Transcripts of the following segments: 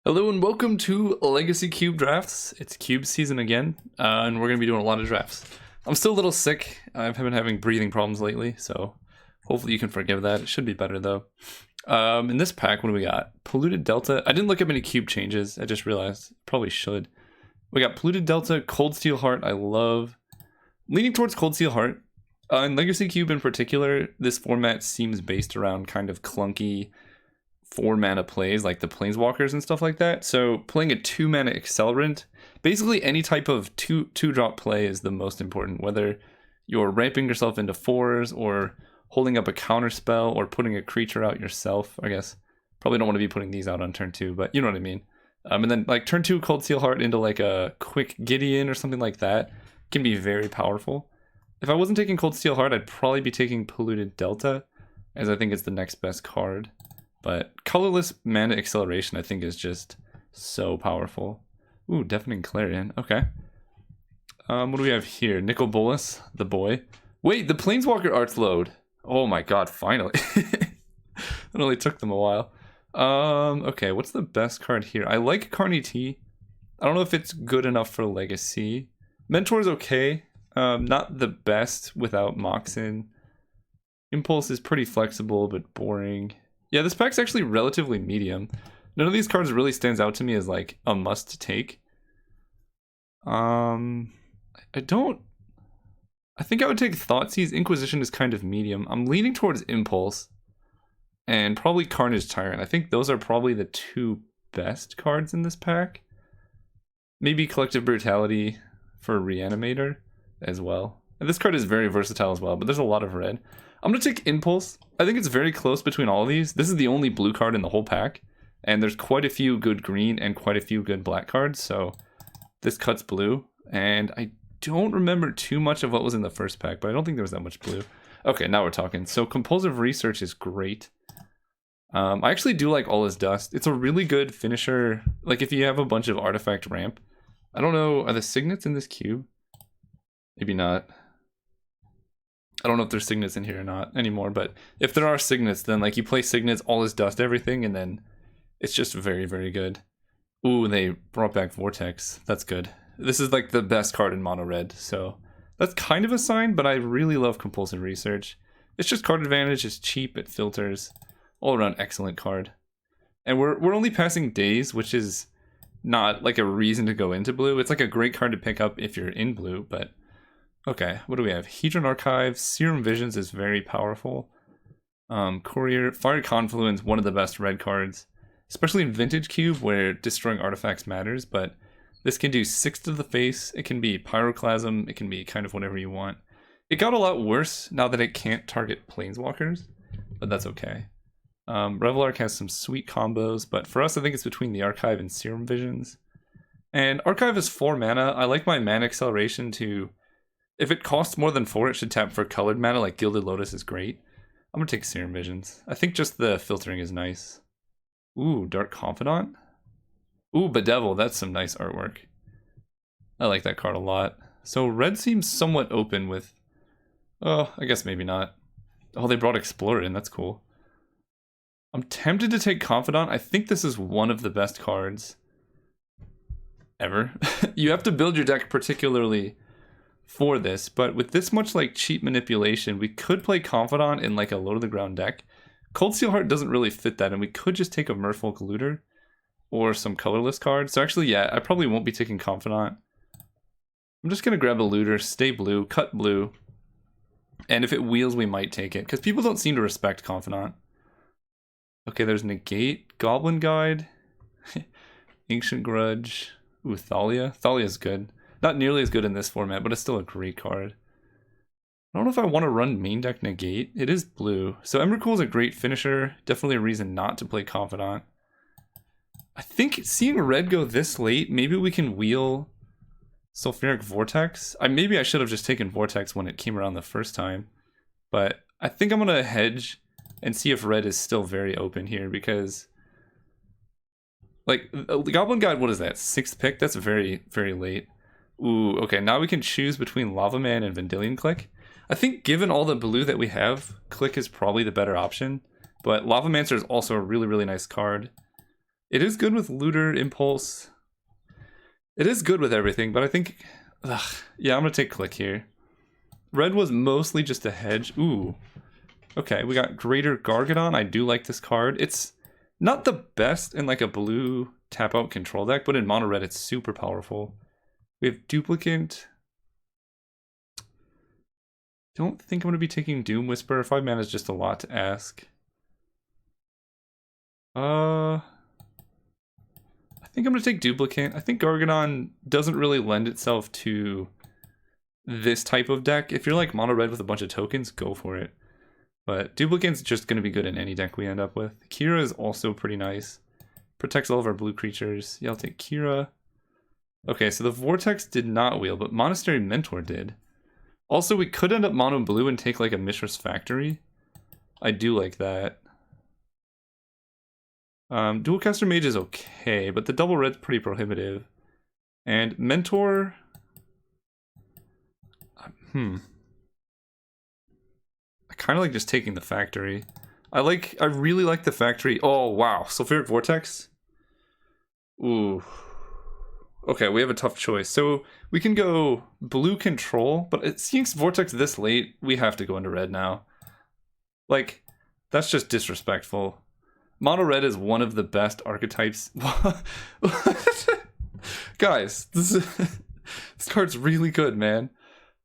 Hello and welcome to Legacy Cube Drafts. It's Cube season again, and we're going to be doing a lot of drafts. I'm still a little sick. I've been having breathing problems lately, so hopefully you can forgive that. It should be better though. In this pack, what do we got? Polluted Delta. I didn't look up any cube changes. I just realized. Probably should. We got Polluted Delta, Cold Steel Heart. I love. Leaning towards Cold Steel Heart. In Legacy Cube in particular, this format seems based around kind of clunky 4-mana plays like the Planeswalkers and stuff like that. So playing a 2-mana Accelerant, basically any type of two-drop play is the most important, whether you're ramping yourself into 4s or holding up a counter spell or putting a creature out yourself. I guess probably don't want to be putting these out on turn 2, but you know what I mean. And then like turn 2 Cold Steel Heart into like a quick Gideon or something like that can be very powerful. If I wasn't taking Cold Steel Heart, I'd probably be taking Polluted Delta, as I think it's the next best card. But colorless mana acceleration, I think, is just so powerful. Ooh, Deafening Clarion. Okay. What do we have here? Nicol Bolas, the boy. Wait, the Planeswalker arts load. Oh my god, finally. It only took them a while. Okay, what's the best card here? I like Carney T. I don't know if it's good enough for Legacy. Mentor's okay. Not the best without Moxen. Impulse is pretty flexible, but boring. Yeah, this pack's actually relatively medium. None of these cards really stands out to me as like a must take. I think I would take Thoughtseize. Inquisition is kind of medium. I'm leaning towards Impulse and probably Carnage Tyrant. I think those are probably the two best cards in this pack. Maybe Collective Brutality for Reanimator as well. And this card is very versatile as well, but there's a lot of red. I'm going to take Impulse. I think it's very close between all of these. This is the only blue card in the whole pack, and there's quite a few good green and quite a few good black cards, so this cuts blue. And I don't remember too much of what was in the first pack, but I don't think there was that much blue. Okay, now we're talking. So Compulsive Research is great. I actually do like All Is Dust. It's a really good finisher, like if you have a bunch of artifact ramp. I don't know, are the signets in this cube? Maybe not. I don't know if there's signets in here or not anymore, but if there are signets, then like you play signets, All Is Dust, everything, and then it's just very, very good. Ooh, they brought back Vortex. That's good. This is like the best card in mono red, so that's kind of a sign, but I really love Compulsive Research. It's just card advantage, it's cheap, it filters. All around excellent card. And we're only passing days, which is not like a reason to go into blue. It's like a great card to pick up if you're in blue, but okay, what do we have? Hedron Archive, Serum Visions is very powerful. Courier, Fire Confluence, one of the best red cards, especially in Vintage Cube where destroying artifacts matters, but this can do 6 to the face, it can be Pyroclasm, it can be kind of whatever you want. It got a lot worse now that it can't target Planeswalkers, but that's okay. Revelark has some sweet combos, but for us I think it's between the Archive and Serum Visions. And Archive is 4 mana. I like my mana acceleration to... If it costs more than 4, it should tap for colored mana, like Gilded Lotus is great. I'm gonna take Serum Visions. I think just the filtering is nice. Ooh, Dark Confidant? Ooh, Bedevil, that's some nice artwork. I like that card a lot. So red seems somewhat open with... Oh, I guess maybe not. Oh, they brought Explorer in, that's cool. I'm tempted to take Confidant. I think this is one of the best cards ever. You have to build your deck particularly for this, but with this much like cheap manipulation, we could play Confidant in like a low to the ground deck. Cold Steel Heart doesn't really fit that, and we could just take a Merfolk Looter or some colorless cards. So actually, yeah, I probably won't be taking Confidant. I'm just gonna grab a Looter, stay blue, cut blue, and if it wheels, we might take it because people don't seem to respect Confidant. Okay, there's Negate, Goblin Guide, Ancient Grudge, ooh, Thalia. Thalia's good. Not nearly as good in this format, but it's still a great card. I don't know if I want to run main deck Negate. It is blue. So Emrakul is a great finisher. Definitely a reason not to play Confidant. I think seeing red go this late, maybe we can wheel Sulfuric Vortex. Maybe I should have just taken Vortex when it came around the first time. But I think I'm going to hedge and see if red is still very open here because... Like, Goblin Guide, what is that? 6th pick? That's very, very late. Ooh, okay, now we can choose between Lava Man and Vendilion Click. I think given all the blue that we have, Click is probably the better option, but Lavamancer is also a really, really nice card. It is good with Looter, Impulse. It is good with everything, but I think... yeah, I'm going to take Click here. Red was mostly just a hedge. Ooh. Okay, we got Greater Gargadon. I do like this card. It's not the best in like a blue tap-out control deck, but in mono red it's super powerful. We have Duplicant. Don't think I'm going to be taking Doom Whisper. 5 mana is just a lot to ask. I think I'm going to take Duplicant. I think Gargadon doesn't really lend itself to this type of deck. If you're like mono red with a bunch of tokens, go for it. But Duplicant's just going to be good in any deck we end up with. Kira is also pretty nice. Protects all of our blue creatures. Yeah, I'll take Kira. Okay, so the Vortex did not wheel, but Monastery Mentor did. Also, we could end up mono blue and take like a Mishra's Factory. I do like that. Dualcaster Mage is okay, but the double red's pretty prohibitive. And Mentor... I kind of like just taking the Factory. I really like the Factory. Oh, wow. Sulfuric Vortex? Ooh. Okay, we have a tough choice. So we can go blue control, but seeing Vortex this late, we have to go into red now. Like, that's just disrespectful. Mono red is one of the best archetypes. Guys, this card's really good, man.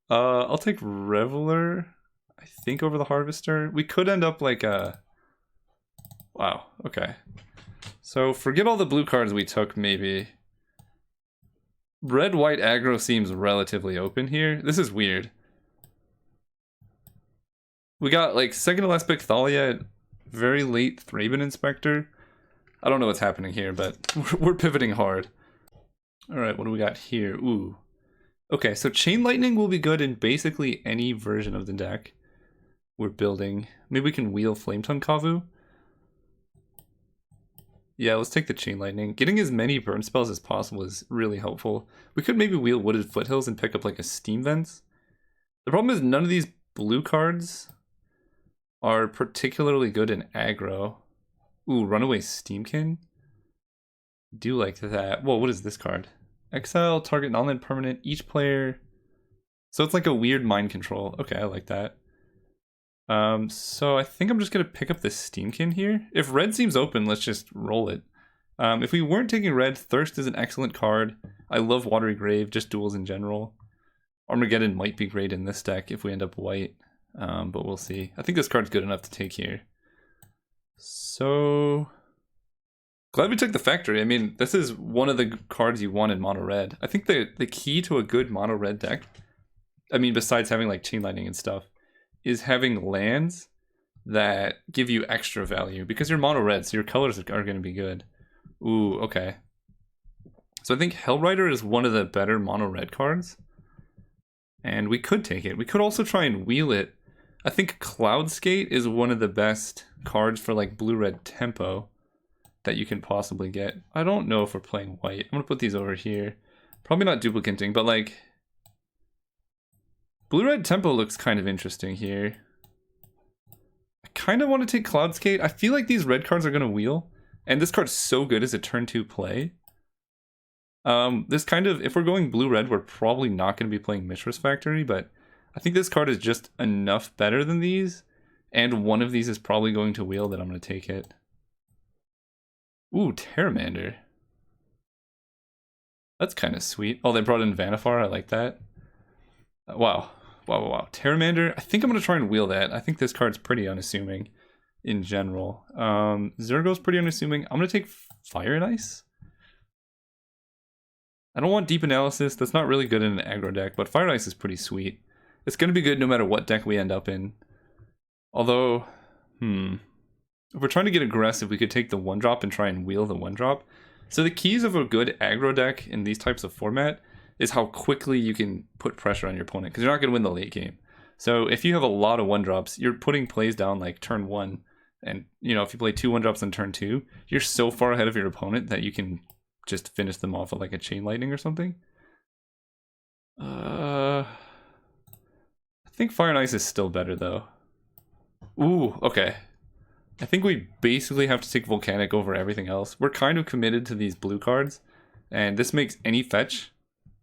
I'll take Reveler, I think, over the Harvester. We could end up like a... Wow, okay. So forget all the blue cards we took, maybe. Red-white aggro seems relatively open here. This is weird. We got like second to last pick Thalia, very late Thraben Inspector. I don't know what's happening here, but we're pivoting hard. Alright, what do we got here? Ooh. Okay, so Chain Lightning will be good in basically any version of the deck we're building. Maybe we can wheel Flametongue Kavu. Yeah, let's take the Chain Lightning. Getting as many burn spells as possible is really helpful. We could maybe wheel Wooded Foothills and pick up like a Steam Vents. The problem is none of these blue cards are particularly good in aggro. Ooh, Runaway Steamkin? Do like that. Whoa, what is this card? Exile, target non-land permanent, each player... So it's like a weird mind control. Okay, I like that. So I think I'm just going to pick up the Steamkin here. If red seems open, let's just roll it. If we weren't taking red, Thirst is an excellent card. I love Watery Grave, just duels in general. Armageddon might be great in this deck if we end up white, but we'll see. I think this card's good enough to take here. So... Glad we took the Factory. I mean, this is one of the cards you want in mono red. I think the key to a good mono red deck, I mean, besides having like Chain Lightning and stuff, is having lands that give you extra value because you're mono red, so your colors are going to be good. Ooh, okay. So I think Hellrider is one of the better mono red cards, and we could take it. We could also try and wheel it. I think Cloudskate is one of the best cards for like blue-red tempo that you can possibly get. I don't know if we're playing white. I'm gonna put these over here. Probably not duplicating, but like blue-red tempo looks kind of interesting here. I kind of want to take Cloudskate. I feel like these red cards are gonna wheel, and this card's so good as a turn 2 play. This kind of, if we're going blue-red, we're probably not going to be playing Mishra's Factory, but I think this card is just enough better than these, and one of these is probably going to wheel that I'm going to take it. Ooh, Terramander. That's kind of sweet. Oh, they brought in Vanifar. I like that. Wow. Wow. Terramander. I think I'm going to try and wheel that. I think this card's pretty unassuming in general. Zergo's pretty unassuming. I'm going to take Fire and Ice. I don't want Deep Analysis. That's not really good in an aggro deck, but Fire and Ice is pretty sweet. It's going to be good no matter what deck we end up in. Although, if we're trying to get aggressive, we could take the 1-drop and try and wheel the 1-drop. So the keys of a good aggro deck in these types of format is how quickly you can put pressure on your opponent, because you're not going to win the late game. So if you have a lot of 1-drops, you're putting plays down like turn 1, and you know, if you play 2 1-drops on turn 2, you're so far ahead of your opponent that you can just finish them off with like a Chain Lightning or something. I think Fire and Ice is still better though. Ooh, okay. I think we basically have to take Volcanic over everything else. We're kind of committed to these blue cards, and this makes any fetch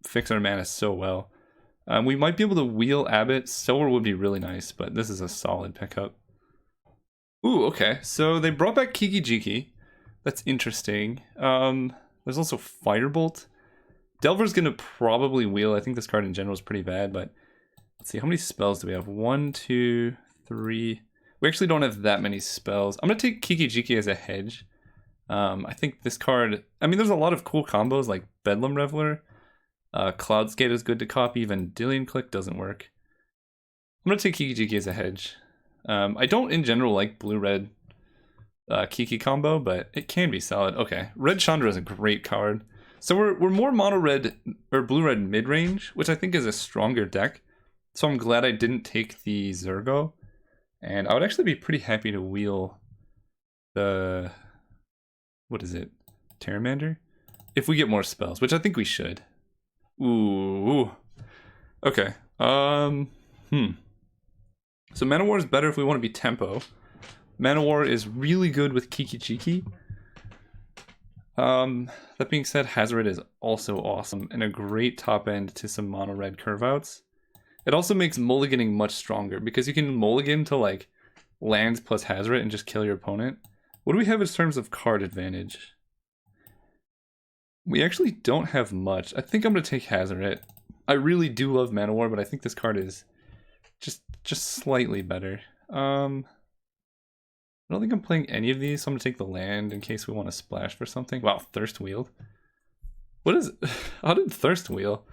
fix our mana so well. We might be able to wheel Abbott. Solar would be really nice, but this is a solid pickup. Ooh, okay. So they brought back Kiki Jiki. That's interesting. There's also Firebolt. Delver's gonna probably wheel. I think this card in general is pretty bad, but let's see, how many spells do we have? 1, 2, 3. We actually don't have that many spells. I'm gonna take Kiki Jiki as a hedge. I think this card, I mean, there's a lot of cool combos like Bedlam Reveler. Cloudskate is good to copy, Vendilion Click doesn't work. I'm gonna take Kiki Jiki as a hedge. I don't in general like blue-red Kiki combo, but it can be solid. Okay, Red Chandra is a great card. So we're more mono-red or blue-red mid-range, which I think is a stronger deck. So I'm glad I didn't take the Zergo. And I would actually be pretty happy to wheel the, what is it, Pteramander? If we get more spells, which I think we should. Ooh. Okay. So Mana War is better if we want to be tempo. Mana War is really good with Kiki Jiki. That being said, Hazoret is also awesome and a great top end to some mono red curve outs. It also makes mulliganing much stronger because you can mulligan to like lands plus Hazoret and just kill your opponent. What do we have in terms of card advantage? We actually don't have much. I think I'm gonna take Hazoret. I really do love Mana War, but I think this card is just slightly better. I don't think I'm playing any of these, so I'm gonna take the land in case we want to splash for something. Wow, Thirst Wheeled. What is it? How did Thirst Wheel?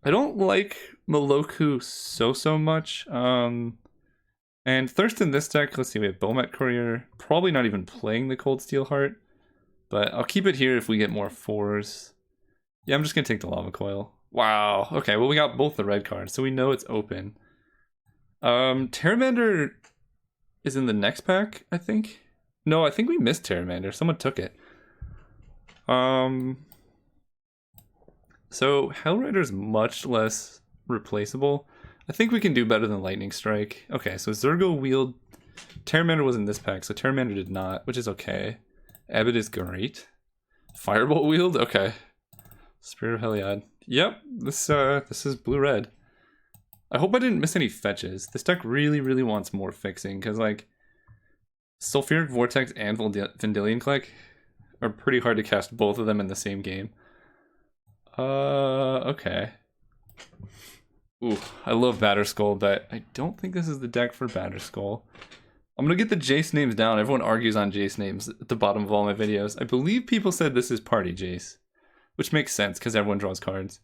I don't like Moloku so much. And Thirst in this deck, let's see, we have Bomat Courier. Probably not even playing the Cold Steel Heart. But I'll keep it here if we get more 4s. Yeah, I'm just gonna take the Lava Coil. Wow, okay, well we got both the red cards, so we know it's open. Pteramander is in the next pack, I think. No, I think we missed Pteramander. Someone took it. So Hellrider's much less replaceable. I think we can do better than Lightning Strike. Okay, so Zergo wheeled. Pteramander was in this pack, so Pteramander did not, which is okay. Abbott is great. Firebolt wheeled? Okay. Spirit of Heliod. Yep, this is blue-red. I hope I didn't miss any fetches. This deck really wants more fixing, because like Sulfuric Vortex and Vendilion Click are pretty hard to cast both of them in the same game. Okay. Ooh, I love Batterskull, but I don't think this is the deck for Batterskull. I'm gonna get the Jace names down. Everyone argues on Jace names at the bottom of all my videos. I believe people said this is Party Jace, which makes sense because everyone draws cards.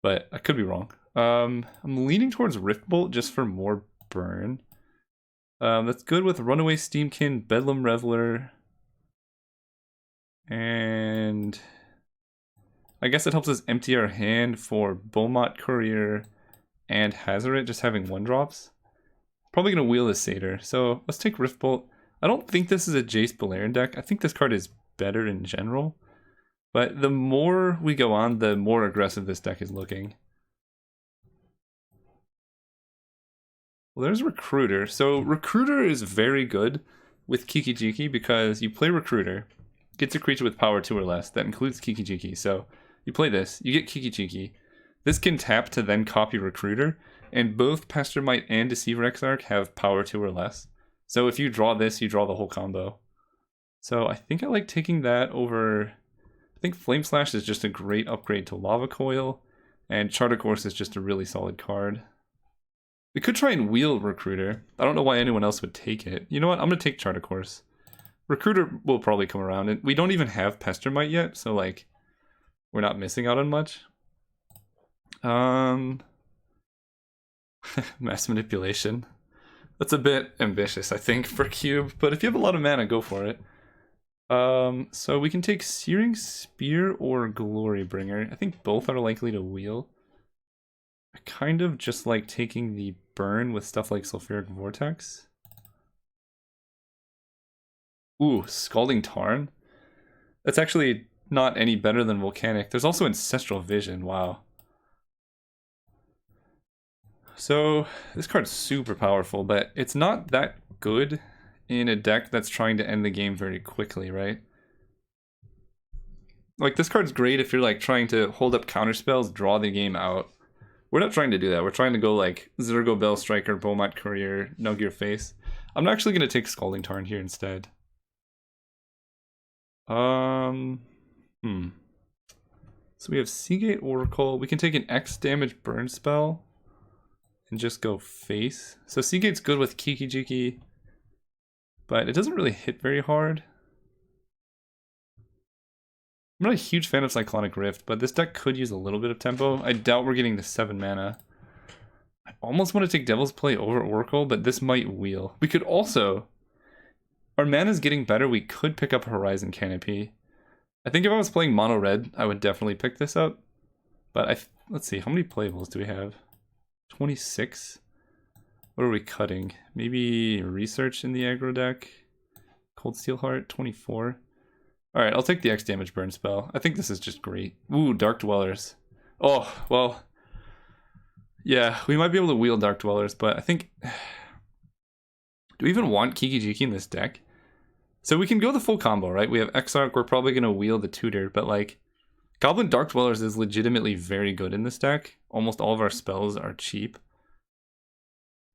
But I could be wrong. I'm leaning towards Riftbolt just for more burn. That's good with Runaway Steamkin, Bedlam Reveler, and I guess it helps us empty our hand for Beaumont Courier and Hazoret just having 1-drops. Probably gonna wheel the Satyr, so let's take Riftbolt. I don't think this is a Jace Balerion deck. I think this card is better in general, but the more we go on, the more aggressive this deck is looking. Well, there's Recruiter. So Recruiter is very good with Kiki Jiki because you play Recruiter, gets a creature with power 2 or less, that includes Kiki Jiki. So you play this, you get Kiki Jiki. This can tap to then copy Recruiter, and both Pestermite and Deceiver Exarch have power 2 or less. So if you draw this, you draw the whole combo. So I think I like taking that over. I think Flame Slash is just a great upgrade to Lava Coil, and Charter Course is just a really solid card. We could try and wheel Recruiter. I don't know why anyone else would take it. You know what? I'm going to take Charter Course. Recruiter will probably come around, and we don't even have Pestermite yet, so like, we're not missing out on much. Mass Manipulation. That's a bit ambitious, I think, for Cube, but if you have a lot of mana, go for it. So we can take Searing Spear or Glory Bringer. I think both are likely to wheel. I kind of just like taking the burn with stuff like Sulfuric Vortex. Ooh, Scalding Tarn. That's actually not any better than Volcanic. There's also Ancestral Vision, wow. So, this card's super powerful, but it's not that good in a deck that's trying to end the game very quickly, right? Like, this card's great if you're, like, trying to hold up counter spells, draw the game out. We're not trying to do that. We're trying to go, like, Zergo Bell Striker, Beaumont Courier, Nug Your Face. I'm actually going to take Scalding Tarn here instead. So we have Seagate Oracle. We can take an X damage burn spell and just go face. So Seagate's good with Kiki Jiki, but it doesn't really hit very hard. I'm not a huge fan of Cyclonic Rift, but this deck could use a little bit of tempo. I doubt we're getting the 7 mana. I almost want to take Devil's Play over Oracle, but this might wheel. We could also... Our mana's getting better, we could pick up Horizon Canopy. I think if I was playing mono red, I would definitely pick this up. But let's see, how many playables do we have? 26? What are we cutting? Maybe Research in the aggro deck? Cold Steel Heart, 24. Alright, I'll take the X damage burn spell. I think this is just great. Ooh, Dark Dwellers. Oh, well. Yeah, we might be able to wheel Dark Dwellers, but I think... Do we even want Kiki Jiki in this deck? So we can go the full combo, right? We have Exarch, we're probably going to wheel the Tutor, but like... Goblin Dark Dwellers is legitimately very good in this deck. Almost all of our spells are cheap.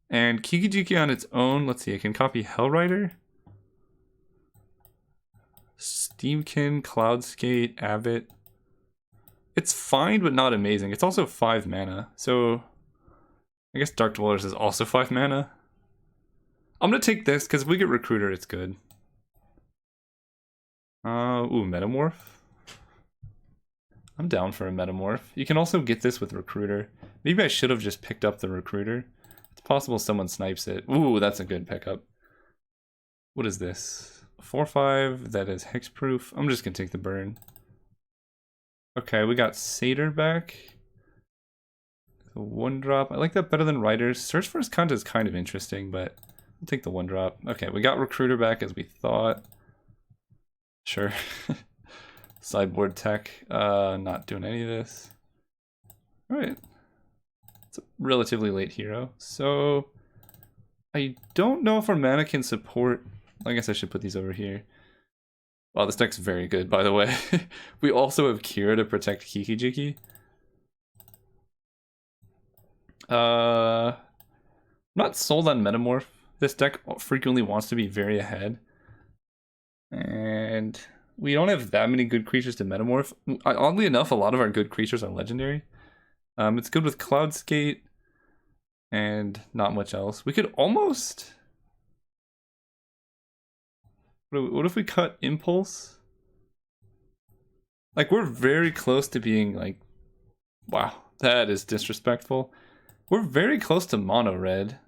And Kiki Jiki on its own, let's see, I can copy Hellrider. Steamkin, Cloudskate, Abbot. It's fine, but not amazing. It's also 5 mana, so... I guess Dark Dwellers is also 5 mana. I'm gonna take this, because if we get Recruiter, it's good. Ooh, Metamorph. I'm down for a Metamorph. You can also get this with Recruiter. Maybe I should have just picked up the Recruiter. It's possible someone snipes it. Ooh, that's a good pickup. What is this? 4/5, that is hexproof. I'm just gonna take the burn. Okay, we got Satyr back. 1-drop. I like that better than Riders. Search for his Kanta is kind of interesting, but I'll take the 1-drop. Okay, we got Recruiter back as we thought. Sure. Sideboard tech. Not doing any of this. Alright. It's a relatively late hero. So I don't know if our mana can support... I guess I should put these over here. Wow, this deck's very good, by the way. We also have Kira to protect Kiki Jiki. I'm not sold on Metamorph. This deck frequently wants to be very ahead. And we don't have that many good creatures to Metamorph. Oddly enough, a lot of our good creatures are legendary. It's good with Cloudskate and not much else. We could almost... What if we cut Impulse? Like, we're very close to being like... Wow, that is disrespectful. We're very close to mono red.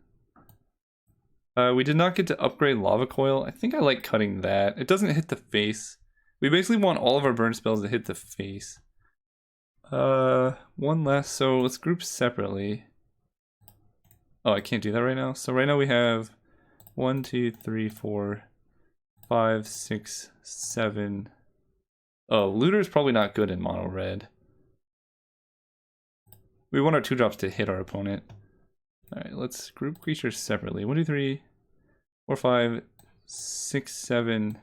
We did not get to upgrade Lava Coil. I think I like cutting that. It doesn't hit the face. We basically want all of our burn spells to hit the face. One less, so let's group separately. Oh, I can't do that right now. So right now we have 1, 2, 3, 4, 5, 6, 7. Oh, Looter's probably not good in mono red. We want our 2-drops to hit our opponent. Alright, let's group creatures separately. 1, 2, 3, 4, 5, 6, 7,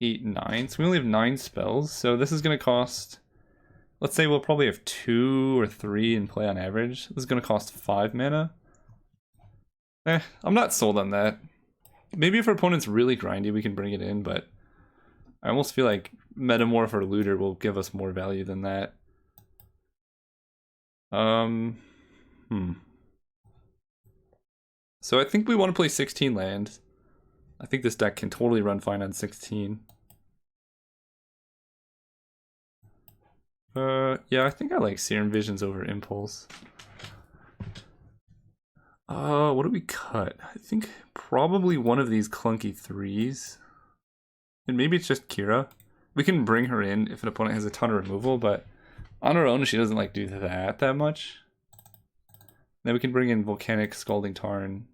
8, 9. So we only have 9 spells. So this is going to cost... Let's say we'll probably have 2 or 3 in play on average. This is going to cost 5 mana. I'm not sold on that. Maybe if our opponent's really grindy, we can bring it in, but I almost feel like Metamorph or Looter will give us more value than that. So I think we want to play 16 land. I think this deck can totally run fine on 16. Yeah, I think I like Serum Visions over Impulse. What do we cut? I think probably one of these clunky 3s. And maybe it's just Kira. We can bring her in if an opponent has a ton of removal, but on her own she doesn't like do that much. Then we can bring in Volcanic, Scalding Tarn.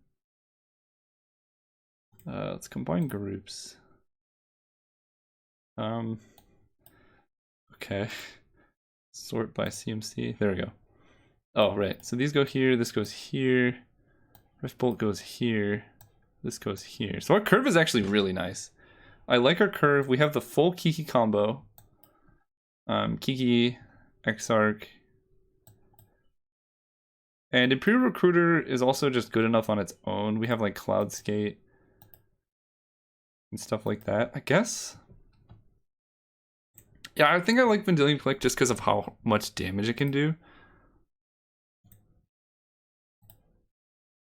Let's combine groups. Okay. Sort by CMC. There we go. Oh, right. So these go here, this goes here. Riftbolt goes here. this goes here. So our curve is actually really nice. I like our curve. We have the full Kiki combo. Kiki, Exarch. And Imperial Recruiter is also just good enough on its own. We have like Cloud Skate and stuff like that, I guess. Yeah, I think I like Vendilion Clique just because of how much damage it can do.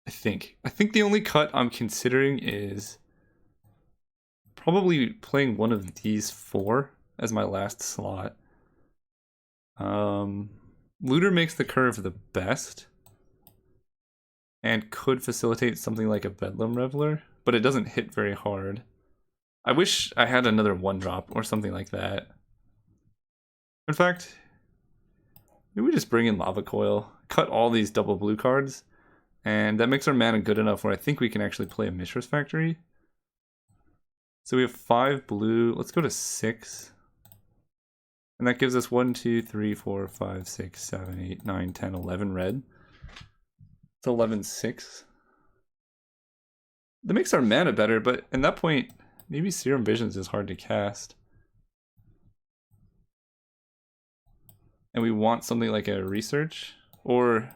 I think the only cut I'm considering is probably playing one of these 4 as my last slot. Looter makes the curve the best and could facilitate something like a Bedlam Reveler, but it doesn't hit very hard. I wish I had another 1-drop or something like that. In fact, maybe we just bring in Lava Coil, cut all these double blue cards, and that makes our mana good enough where I think we can actually play a Mishra's Factory. So we have 5 blue. Let's go to 6. And that gives us 1, 2, 3, 4, 5, 6, 7, 8, 9, 10, 11 red. It's 11-6. That makes our mana better, but at that point, maybe Serum Visions is hard to cast. And we want something like a Research. Or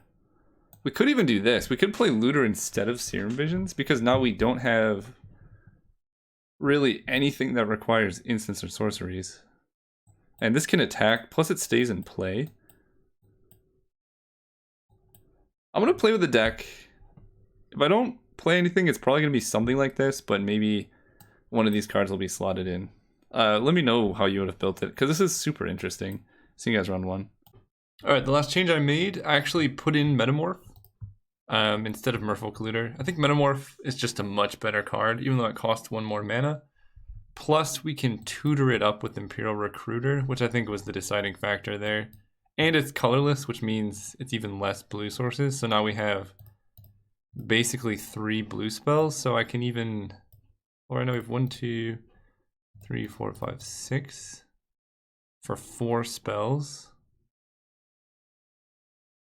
we could even do this. We could play Looter instead of Serum Visions, because now we don't have really anything that requires instants or sorceries. And this can attack, plus it stays in play. I'm going to play with the deck. If I don't play anything, it's probably going to be something like this, but maybe one of these cards will be slotted in. Let me know how you would have built it, because this is super interesting. See you guys round 1. Alright, the last change I made, I actually put in Metamorph instead of Merfolk Looter. I think Metamorph is just a much better card, even though it costs 1 more mana. Plus, we can tutor it up with Imperial Recruiter, which I think was the deciding factor there. And it's colorless, which means it's even less blue sources. So now we have basically 3 blue spells. So I can even, or I know we have 1, 2, 3, 4, 5, 6 for 4 spells.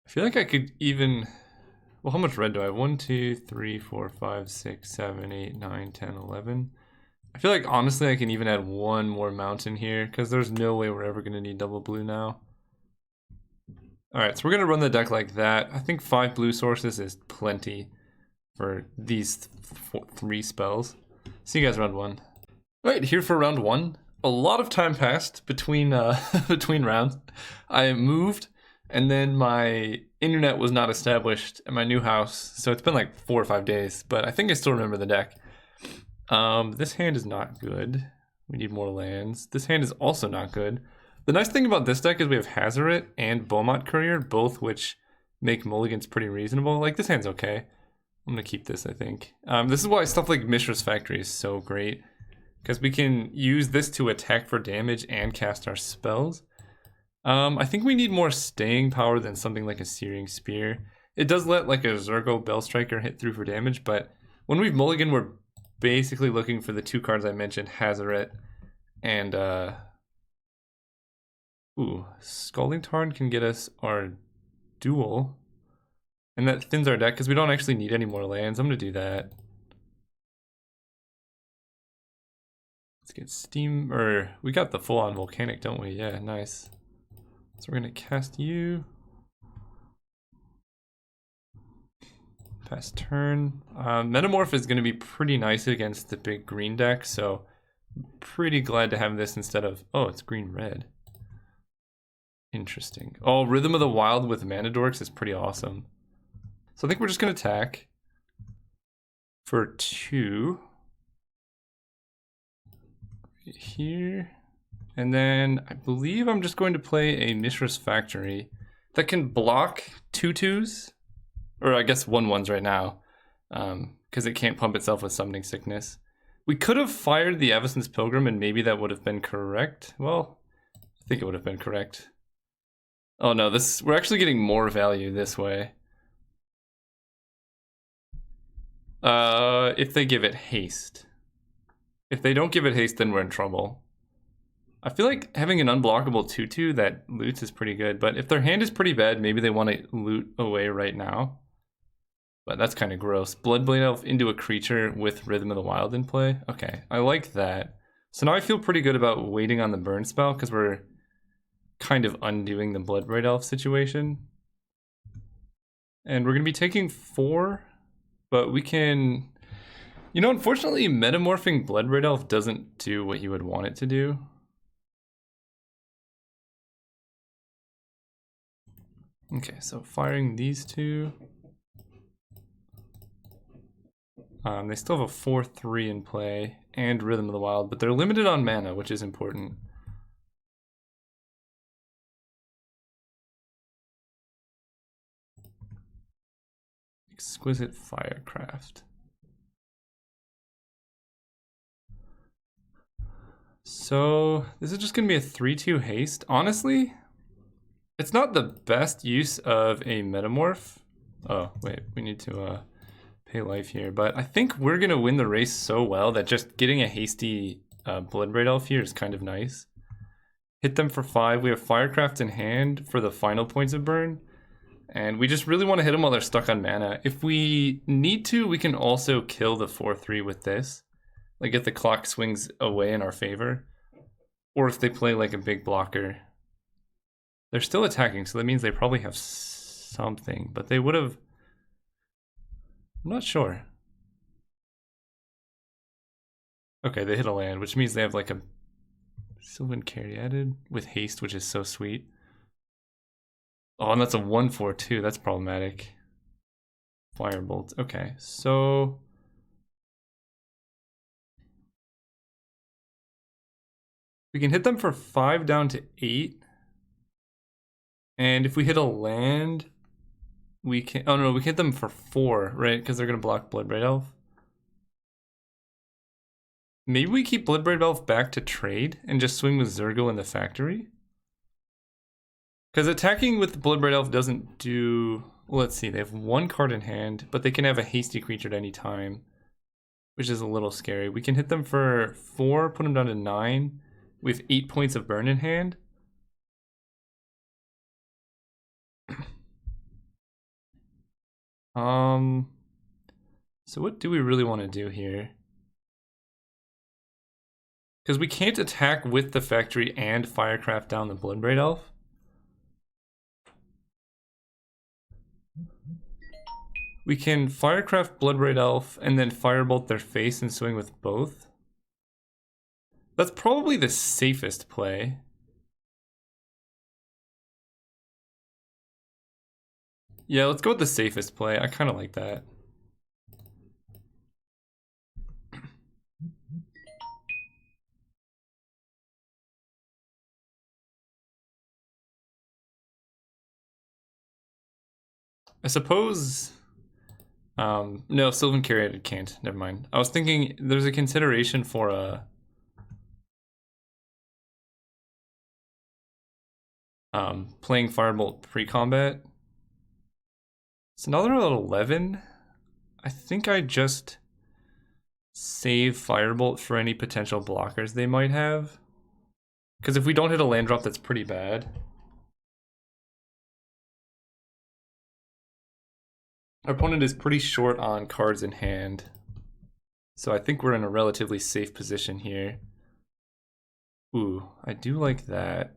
I feel like I could even, well, how much red do I have? 1, 2, 3, 4, 5, 6, 7, 8, 9, 10, 11. I feel like honestly I can even add 1 more mountain here, because there's no way we're ever going to need double blue now. Alright, so we're going to run the deck like that. I think 5 blue sources is plenty for these 3 spells. See you guys round 1. Alright, here for round 1. A lot of time passed between between rounds. I moved, and then my internet was not established at my new house, so it's been like 4 or 5 days, but I think I still remember the deck. This hand is not good. We need more lands. This hand is also not good. The nice thing about this deck is we have Hazoret and Beaumont Courier, both which make mulligans pretty reasonable. Like, this hand's okay. I'm gonna keep this, I think. This is why stuff like Mishra's Factory is so great, because we can use this to attack for damage and cast our spells. I think we need more staying power than something like a Searing Spear. It does let like a Zergo Bellstriker hit through for damage, but when we've mulligan, we're basically looking for the 2 cards I mentioned, Hazoret and Scalding Tarn can get us our duel, and that thins our deck because we don't actually need any more lands. I'm gonna do that. Let's get Steam, or we got the full-on Volcanic, don't we? Yeah, nice. So we're gonna cast you. Pass turn. Metamorph is gonna be pretty nice against the big green deck, so pretty glad to have this instead of, oh, it's green-red. Interesting. Oh, Rhythm of the Wild with Mana Dorks is pretty awesome. So I think we're just gonna attack for 2. Right here. And then I believe I'm just going to play a Mishra's Factory that can block 2/2s, or I guess 1/1s right now, because it can't pump itself with Summoning Sickness. We could have fired the Avacyn's Pilgrim and maybe that would have been correct. Well, I think it would have been correct. Oh no, we're actually getting more value this way. If they give it haste. If they don't give it haste, then we're in trouble. I feel like having an unblockable 2/2 that loots is pretty good, but if their hand is pretty bad, maybe they want to loot away right now. But that's kind of gross. Bloodblade Elf into a creature with Rhythm of the Wild in play. Okay, I like that. So now I feel pretty good about waiting on the burn spell because we're kind of undoing the Bloodbraid Elf situation. And we're going to be taking 4, but we can... You know, unfortunately, metamorphing Bloodbraid Elf doesn't do what you would want it to do. Okay, so firing these two. They still have a 4/3 in play and Rhythm of the Wild, but they're limited on mana, which is important. Exquisite Firecraft. So this is just going to be a 3/2 haste. Honestly, it's not the best use of a Metamorph. Oh, wait, we need to pay life here. But I think we're going to win the race so well that just getting a hasty Bloodbraid Elf here is kind of nice. Hit them for 5. We have Firecraft in hand for the final points of burn. And we just really want to hit them while they're stuck on mana. If we need to, we can also kill the 4/3 with this. Like if the clock swings away in our favor. Or if they play like a big blocker. They're still attacking, so that means they probably have something. But they would have... I'm not sure. Okay, they hit a land, which means they have like a Sylvan Caryatid with haste, which is so sweet. Oh, and that's a 1/4 That's problematic. Firebolt. Okay, so... we can hit them for 5 down to 8. And if we hit a land, we can... oh no, we can hit them for 4, right? Because they're going to block Bloodbraid Elf. Maybe we keep Bloodbraid Elf back to trade and just swing with Zergo in the factory? Because attacking with the Bloodbraid Elf doesn't do... well, let's see, they have 1 card in hand, but they can have a hasty creature at any time, which is a little scary. We can hit them for 4, put them down to 9, with 8 points of burn in hand. So what do we really want to do here? Because we can't attack with the factory and Firecraft down the Bloodbraid Elf. We can Firecraft Bloodbraid Elf and then Firebolt their face and swing with both. That's probably the safest play. Yeah, let's go with the safest play. I kind of like that. I suppose... no, Sylvan Caryatid can't. Never mind. I was thinking there's a consideration for a... playing Firebolt pre-combat. So now they're at 11. I think I just save Firebolt for any potential blockers they might have. Because if we don't hit a land drop, that's pretty bad. Our opponent is pretty short on cards in hand. So I think we're in a relatively safe position here. Ooh, I do like that.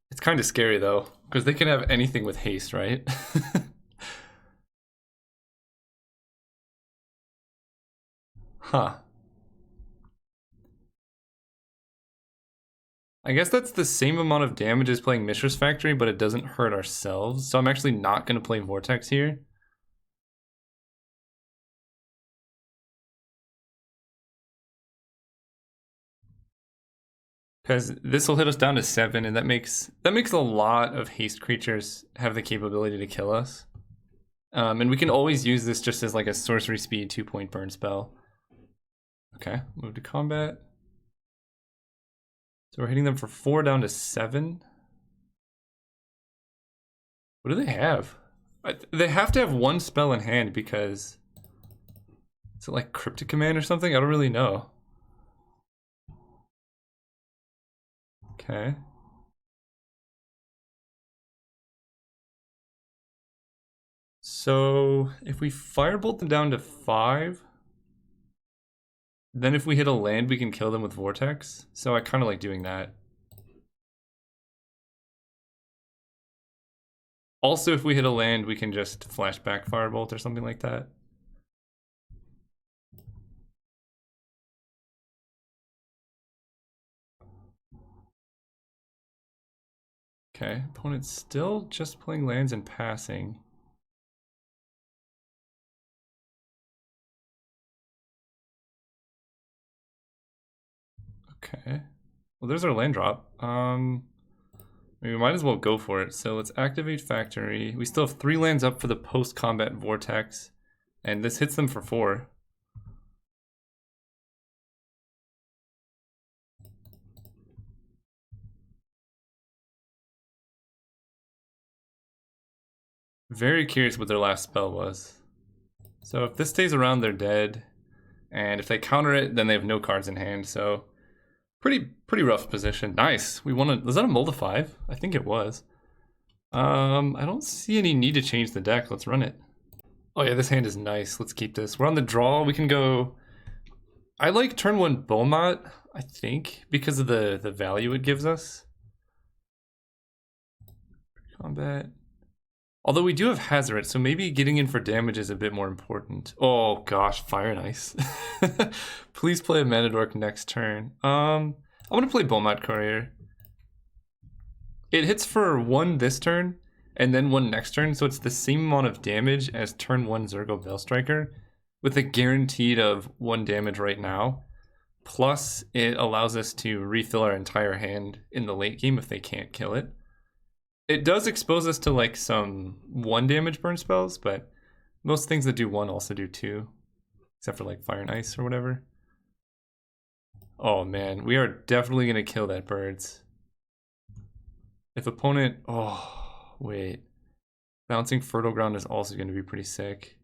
It's kind of scary though, because they can have anything with haste, right? Huh. I guess that's the same amount of damage as playing Mishra's Factory, but it doesn't hurt ourselves. So I'm actually not going to play Vortex here. Because this will hit us down to 7, and that makes a lot of haste creatures have the capability to kill us. And we can always use this just as like a sorcery speed 2-point burn spell. Okay, move to combat. So we're hitting them for 4 down to 7. What do they have? They have to have 1 spell in hand because... is it like Cryptic Command or something? I don't really know. Okay. So if we firebolt them down to 5, then if we hit a land, we can kill them with Vortex. So I kind of like doing that. Also, if we hit a land, we can just flashback firebolt or something like that. Okay, opponent's still just playing lands and passing. Okay. Well, there's our land drop. We might as well go for it. So let's activate Factory. We still have 3 lands up for the post-combat Vortex. And this hits them for 4. Very curious what their last spell was. So if this stays around, they're dead. And if they counter it, then they have no cards in hand. So pretty rough position. Nice. We won a, was that a mold of 5? I think it was. I don't see any need to change the deck. Let's run it. Oh yeah, this hand is nice. Let's keep this. We're on the draw. We can go. I like turn 1 Beaumont, I think, because of the value it gives us. Combat. Although we do have Hazoret, so maybe getting in for damage is a bit more important. Oh gosh, Fire and Ice. Please play a Mana Dork next turn. I'm gonna play Beaumont Courier. It hits for 1 this turn, and then 1 next turn, so it's the same amount of damage as turn 1 Zergo Bellstriker, with a guaranteed of 1 damage right now. Plus, it allows us to refill our entire hand in the late game if they can't kill it. It does expose us to like some 1 damage burn spells, but most things that do 1 also do 2. Except for like Fire and Ice or whatever. Oh man, we are definitely gonna kill that birds. If opponent, oh wait. Bouncing Fertile Ground is also gonna be pretty sick.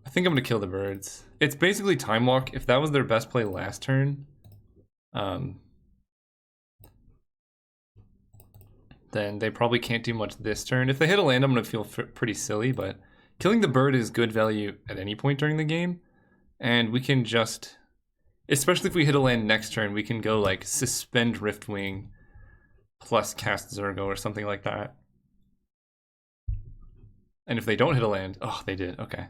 I think I'm gonna kill the birds. It's basically Time Walk. If that was their best play last turn, then they probably can't do much this turn. If they hit a land, I'm going to feel pretty silly, but killing the bird is good value at any point during the game. And we can just, especially if we hit a land next turn, we can go like Suspend Riftwing plus cast Zergo or something like that. And if they don't hit a land, oh, they did, okay.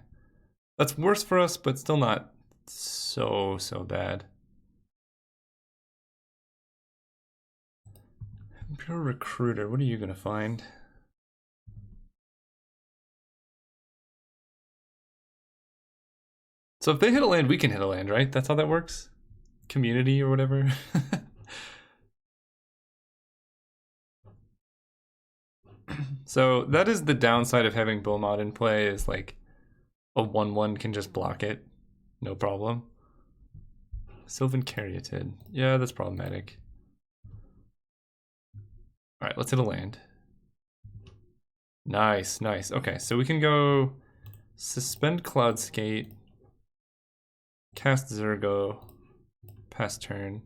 That's worse for us, but still not so bad. Pure Recruiter, what are you gonna find? So if they hit a land, we can hit a land, right? That's how that works? Community or whatever. So that is the downside of having Beaumont in play, is like a 1/1 can just block it. No problem. Sylvan Caryatid. Yeah, that's problematic. Alright, let's hit a land. Nice, nice. Okay, so we can go Suspend Cloudskate, cast Zergo, pass turn.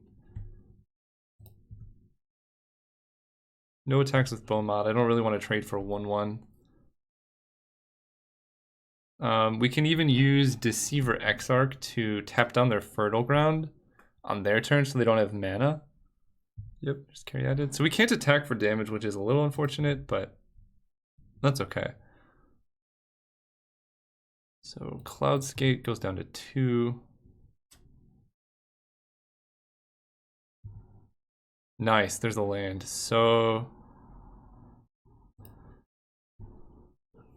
No attacks with Beaumont. I don't really want to trade for a 1/1. We can even use Deceiver Exarch to tap down their Fertile Ground on their turn so they don't have mana. Yep, just Caryatid. So we can't attack for damage, which is a little unfortunate, but that's okay. So Cloudskate goes down to 2. Nice, there's a land. So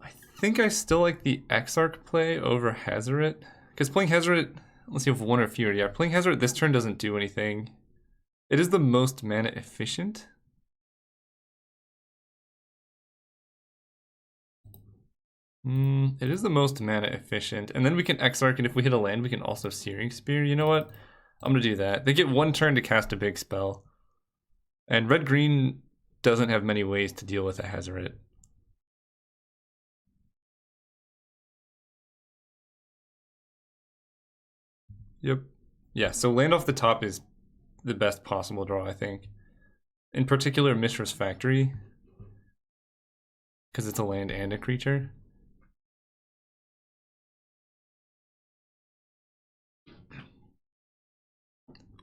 I think I still like the Exarch play over Hazoret. Because playing Hazoret, unless you have 1 or fewer, yeah, playing Hazoret this turn doesn't do anything. It is the most mana efficient. It is the most mana efficient. And then we can Exarch, and if we hit a land, we can also Searing Spear. You know what? I'm gonna do that. They get 1 turn to cast a big spell. And red-green doesn't have many ways to deal with a Hazoret. Yep. Yeah, so land off the top is the best possible draw, I think. In particular, Mishra's Factory. because it's a land and a creature.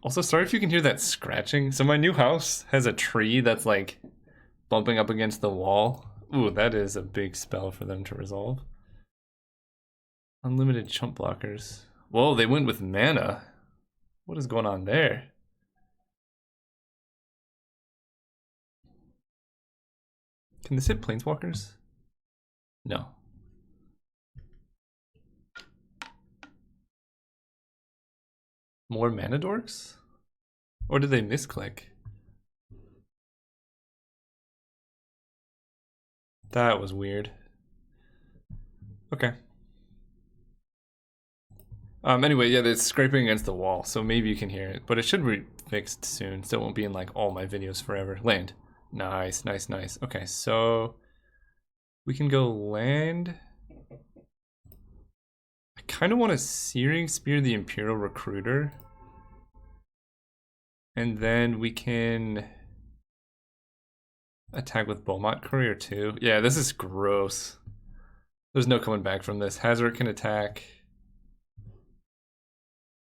Also, sorry if you can hear that scratching. So my new house has a tree that's like bumping up against the wall. Ooh, that is a big spell for them to resolve. Unlimited chump blockers. Whoa, they went with mana. What is going on there? Can this hit planeswalkers? No. More mana dorks? Or did they misclick? That was weird. Okay. Anyway, yeah, it's scraping against the wall, so maybe you can hear it. But it should be fixed soon, so it won't be in like all my videos forever. Land. Nice, nice, nice. Okay, so we can go land. I kind of want to Searing Spear the Imperial Recruiter. And then we can attack with Beaumont Courier too. Yeah, this is gross. There's no coming back from this. Hazard can attack.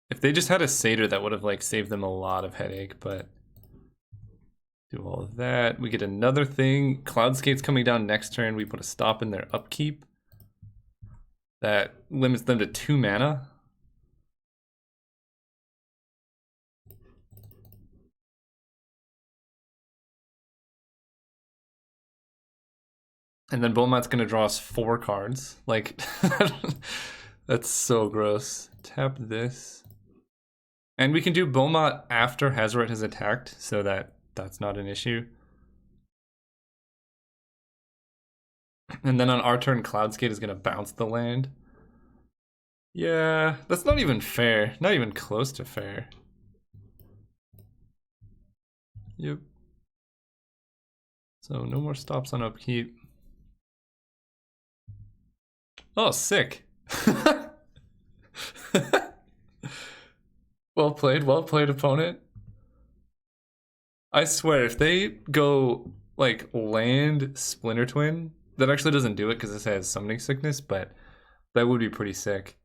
If they just had a Satyr, that would have like saved them a lot of headache, but do all of that. We get another thing. Cloudskate's coming down next turn. We put a stop in their upkeep. That limits them to 2 mana. And then Beaumont's gonna draw us 4 cards. Like, that's so gross. Tap this. And we can do Beaumont after Hazoret has attacked, so that's not an issue. And then on our turn, Cloudskate is gonna bounce the land. Yeah, that's not even fair. Not even close to fair. Yep. So no more stops on upkeep. Oh, sick. Well played, opponent. I swear, if they go like land Splinter Twin, that actually doesn't do it because this has Summoning Sickness, but that would be pretty sick.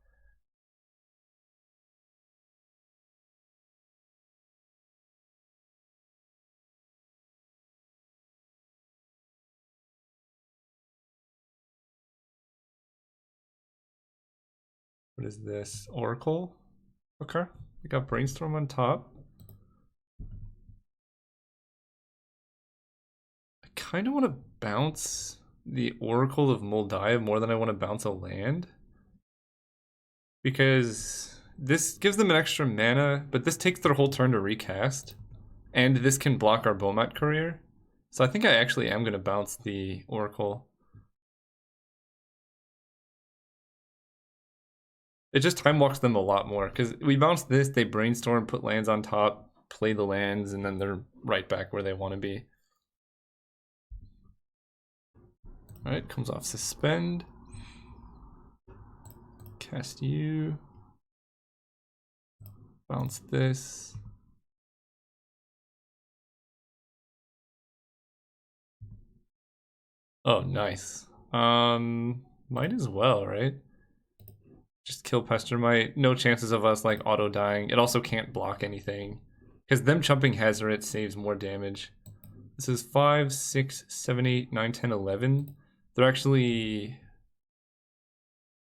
What is this? Oracle? Okay. We got Brainstorm on top. I kind of want to bounce the Oracle of Moldive more than I want to bounce a land. Because this gives them an extra mana, but this takes their whole turn to recast. And this can block our Beaumont Courier. So I think I actually am going to bounce the Oracle. It just time walks them a lot more, because we bounce this, they brainstorm, put lands on top, play the lands, and then they're right back where they want to be. Alright, comes off Suspend. Cast you. Bounce this. Oh, nice. Might as well, right? Just kill Pestermite. No chances of us like auto dying. It also can't block anything. Because them chumping Hazoret saves more damage. This is 5, 6, 7, 8, 9, 10, 11. They're actually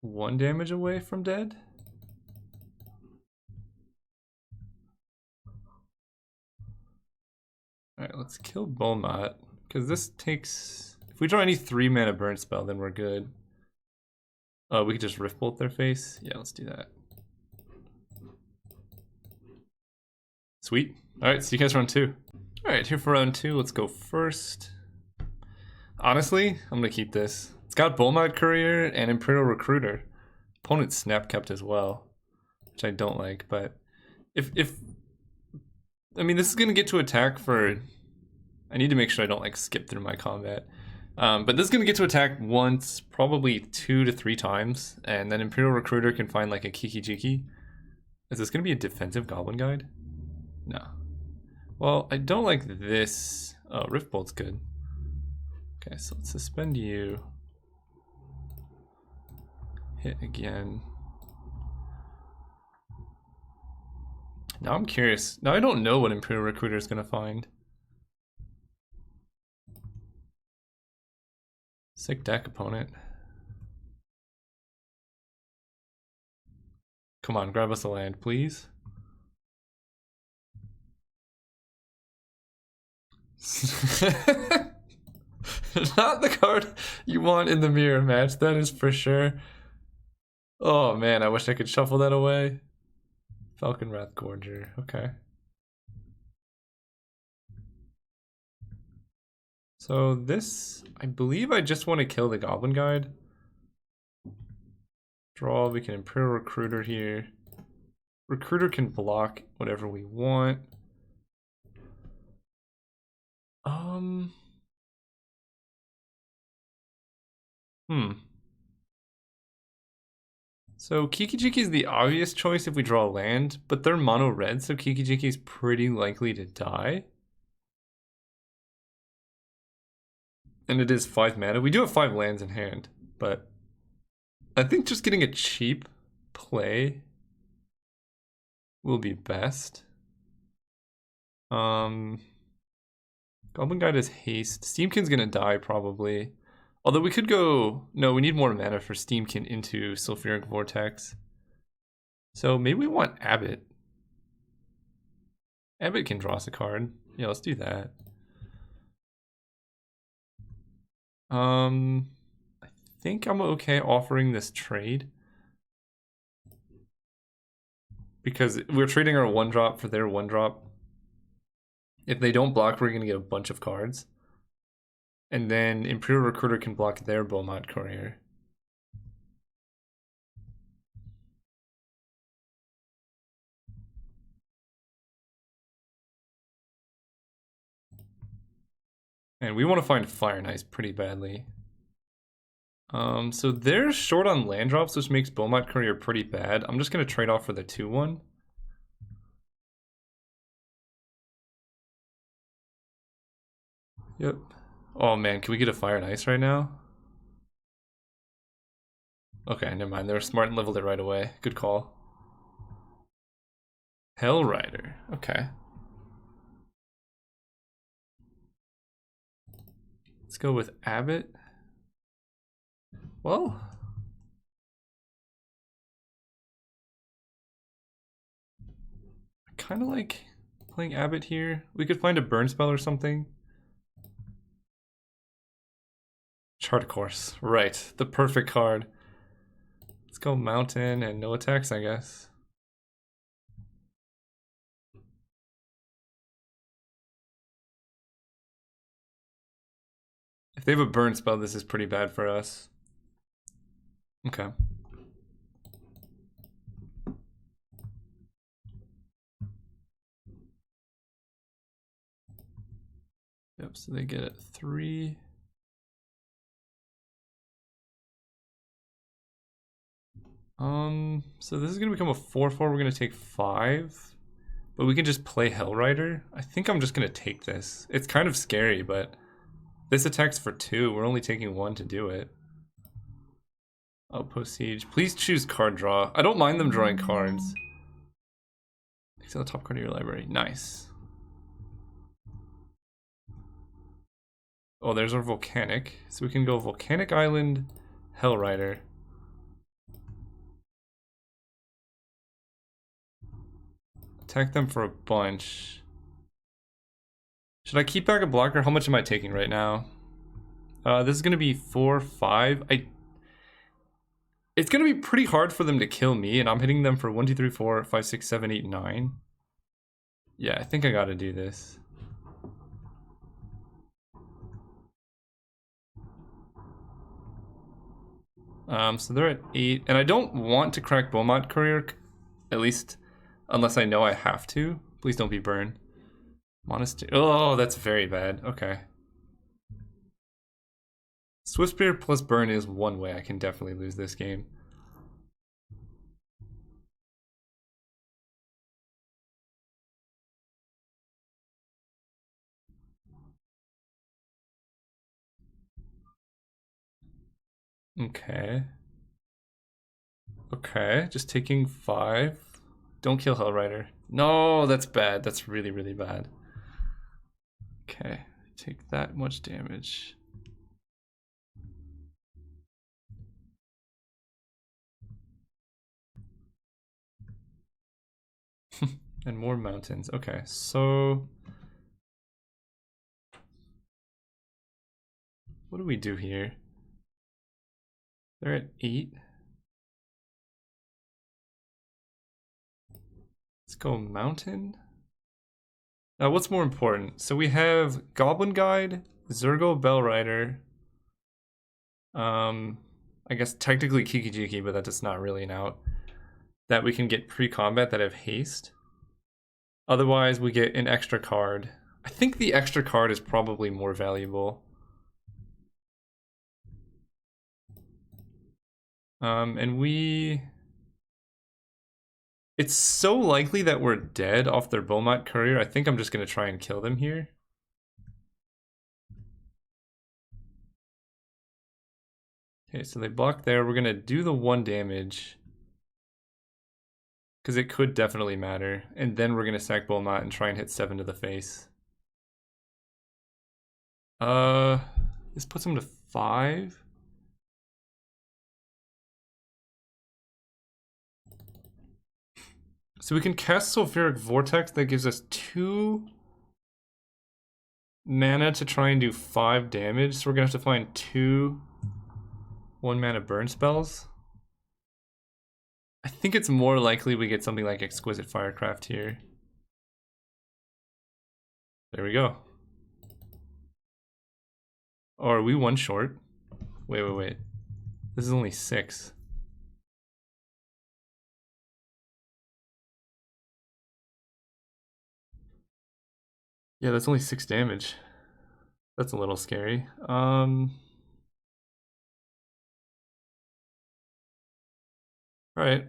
1 damage away from dead. Alright, let's kill Beaumont. Because this takes... If we draw any 3 mana burn spell, then we're good. Oh, we could just Rift Bolt their face? Yeah, let's do that. Sweet. Alright, see you guys round 2. Alright, here for round 2, let's go first. Honestly, I'm gonna keep this. It's got Beaumont Courier and Imperial Recruiter. Opponent Snap kept as well, which I don't like, but if I mean, this is gonna get to attack for... I need to make sure I don't like skip through my combat. But this is going to get to attack once, probably 2 to 3 times, and then Imperial Recruiter can find like a Kiki Jiki. Is this going to be a defensive Goblin Guide? No. Well, I don't like this. Oh, Rift Bolt's good. Okay, so let's suspend you. Hit again. Now I'm curious. Now I don't know what Imperial Recruiter is going to find. Sick deck, opponent. Come on, grab us a land, please. Not the card you want in the mirror match, that is for sure. Oh man, I wish I could shuffle that away. Falcon Wrath Gorger, okay. So this, I believe I just want to kill the Goblin Guide. Draw, we can Imperial Recruiter here. Recruiter can block whatever we want. So Kiki Jiki is the obvious choice if we draw land, but they're mono red, so Kiki Jiki is pretty likely to die. And it is 5 mana. We do have 5 lands in hand, but I think just getting a cheap play will be best. Goblin Guide is haste. Steamkin's gonna die probably. Although we could go... No, we need more mana for Steamkin into Sulfuric Vortex. So maybe we want Abbot. Abbot can draw us a card. Yeah, let's do that. I think I'm okay offering this trade. Because we're trading our 1-drop for their 1-drop. If they don't block, we're going to get a bunch of cards. And then Imperial Recruiter can block their Beaumont Courier. And we want to find Fire and Ice pretty badly. So they're short on land drops, which makes Beaumont Courier pretty bad. I'm just going to trade off for the 2-1. Yep. Oh man, can we get a Fire and Ice right now? Okay, never mind. They were smart and leveled it right away. Good call. Hell Rider. Okay. Let's go with Abbot. Well, I kind of like playing Abbot here. We could find a burn spell or something. Chart Course. Right. The perfect card. Let's go Mountain and no attacks, I guess. If they have a burn spell, this is pretty bad for us. Okay. Yep, so they get it 3. So this is gonna become a 4/4. We're gonna take 5. But we can just play Hellrider. I think I'm just gonna take this. It's kind of scary, but this attacks for 2. We're only taking 1 to do it. Outpost Siege. Please choose card draw. I don't mind them drawing cards. Exile the top card of your library. Nice. Oh, there's our Volcanic. So we can go Volcanic Island, Hellrider. Attack them for a bunch. Should I keep back a blocker? How much am I taking right now? This is going to be 4, 5. It's going to be pretty hard for them to kill me, and I'm hitting them for 1, 2, 3, 4, 5, 6, 7, 8, 9. Yeah, I think I got to do this. So they're at 8, and I don't want to crack Beaumont Courier, at least unless I know I have to. Please don't be burned. Monastery. Oh, that's very bad. Okay. Swiftspear plus burn is one way I can definitely lose this game. Okay. Okay, just taking 5. Don't kill Hellrider. No, that's bad. That's really, really bad. Okay, take that much damage. And more mountains. Okay, so what do we do here? They're at 8. Let's go mountain. Now, what's more important? So we have Goblin Guide, Zergo Bell Rider. I guess technically Kikijiki, but that's not really an out. That we can get pre-combat that have haste. Otherwise, we get an extra card. I think the extra card is probably more valuable. And we... It's so likely that we're dead off their Beaumont Courier. I think I'm just going to try and kill them here. Okay, so they block there. We're going to do the 1 damage. Because it could definitely matter. And then we're going to sack Beaumont and try and hit 7 to the face. This puts him to 5. So we can cast Sulfuric Vortex that gives us 2 mana to try and do 5 damage. So we're gonna have to find 2 1-mana burn spells. I think it's more likely we get something like Exquisite Firecraft here. There we go. Or are we 1 short? Wait. This is only 6. Yeah, that's only 6 damage. That's a little scary. Alright,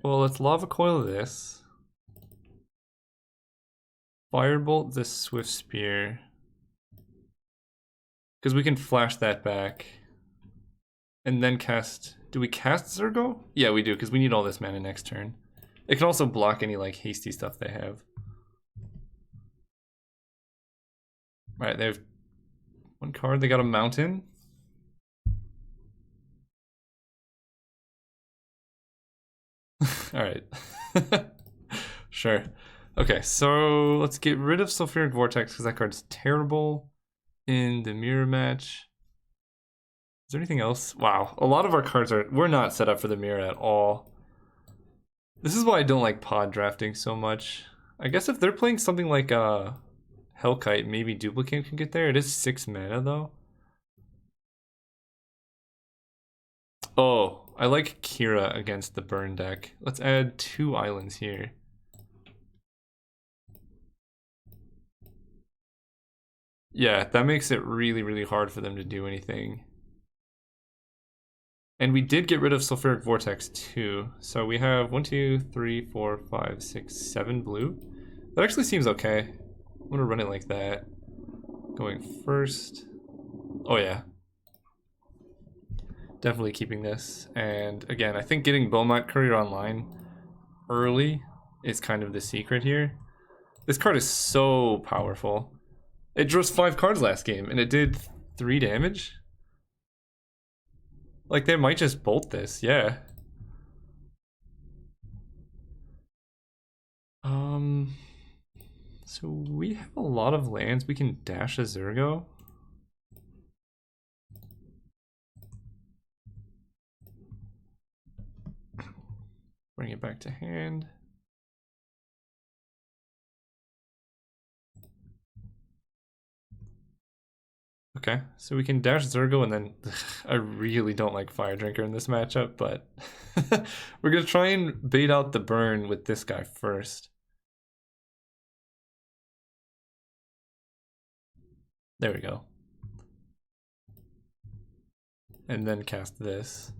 well, let's Lava Coil this. Firebolt this Swift Spear. Because we can flash that back. And then cast... Do we cast Zergo? Yeah, we do, because we need all this mana next turn. It can also block any, like, hasty stuff they have. Alright, they have 1 card. They got a mountain. Alright. Sure. Okay, so let's get rid of Sulfuric Vortex, because that card's terrible in the mirror match. Is there anything else? Wow, a lot of our cards are... We're not set up for the mirror at all. This is why I don't like pod drafting so much. I guess if they're playing something like Hellkite, maybe Duplicate can get there. It is 6 mana though. Oh, I like Kira against the burn deck. Let's add 2 islands here. Yeah, that makes it really, really hard for them to do anything. And we did get rid of Sulfuric Vortex too. So we have 1, 2, 3, 4, 5, 6, 7 blue. That actually seems okay. I'm gonna run it like that. Going first. Oh yeah. Definitely keeping this. And again, I think getting Beaumont Courier online early is kind of the secret here. This card is so powerful. It drew us 5 cards last game and it did 3 damage. Like, they might just bolt this, yeah. So we have a lot of lands. We can dash a Zergo. Bring it back to hand. Okay, so we can dash Zergo and then I really don't like Fire Drinker in this matchup, but we're gonna try and bait out the burn with this guy first. There we go. And then cast this.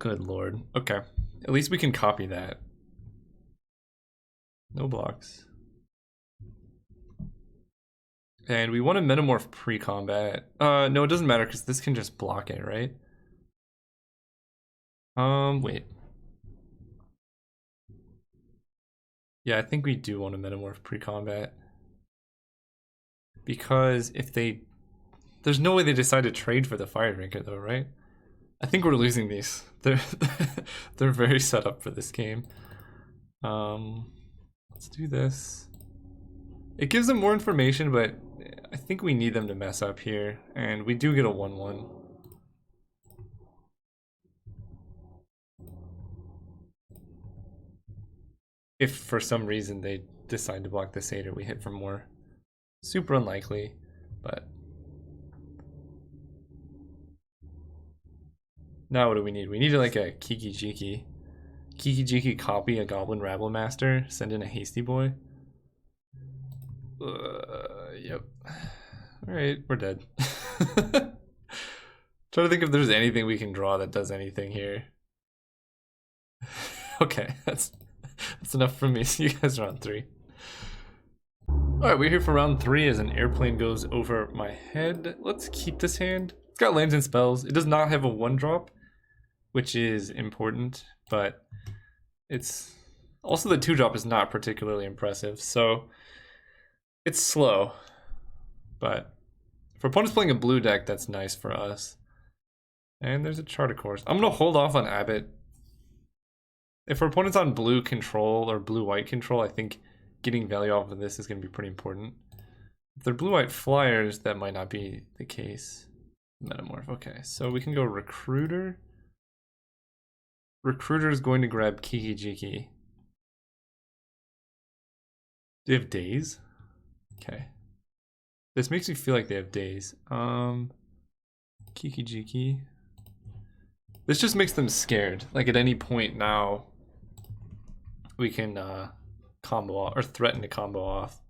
Good lord. Okay. At least we can copy that. No blocks. And we want to Metamorph pre-combat. No, it doesn't matter because this can just block it, right? Wait. Yeah, I think we do want to Metamorph pre-combat. Because if they... There's no way they decide to trade for the Fire Drinker though, right? I think we're losing these. They're very set up for this game. Let's do this. It gives them more information, but I think we need them to mess up here. And we do get a 1-1. If for some reason they decide to block the Satyr, we hit for more. Super unlikely, but... Now what do we need? We need like a Kiki Jiki. Kiki Jiki copy a Goblin Rabble Master, send in a Hasty Boy. Yep. Alright, we're dead. Trying to think if there's anything we can draw that does anything here. Okay, that's enough for me. See you guys round 3. Alright, we're here for round 3 as an airplane goes over my head. Let's keep this hand. It's got lands and spells. It does not have a 1-drop, which is important, but it's also the 2-drop is not particularly impressive, so it's slow. But for opponents playing a blue deck, that's nice for us. And there's a Charter Course. I'm gonna hold off on Abbott. If our opponent's on blue control or blue-white control, I think getting value off of this is gonna be pretty important. If they're blue-white flyers, that might not be the case. Metamorph, okay, so we can go Recruiter. Recruiter is going to grab Kiki Jiki. Do they have days? Okay. This makes me feel like they have days. Kiki Jiki. This just makes them scared. Like at any point now, we can combo off, or threaten to combo off.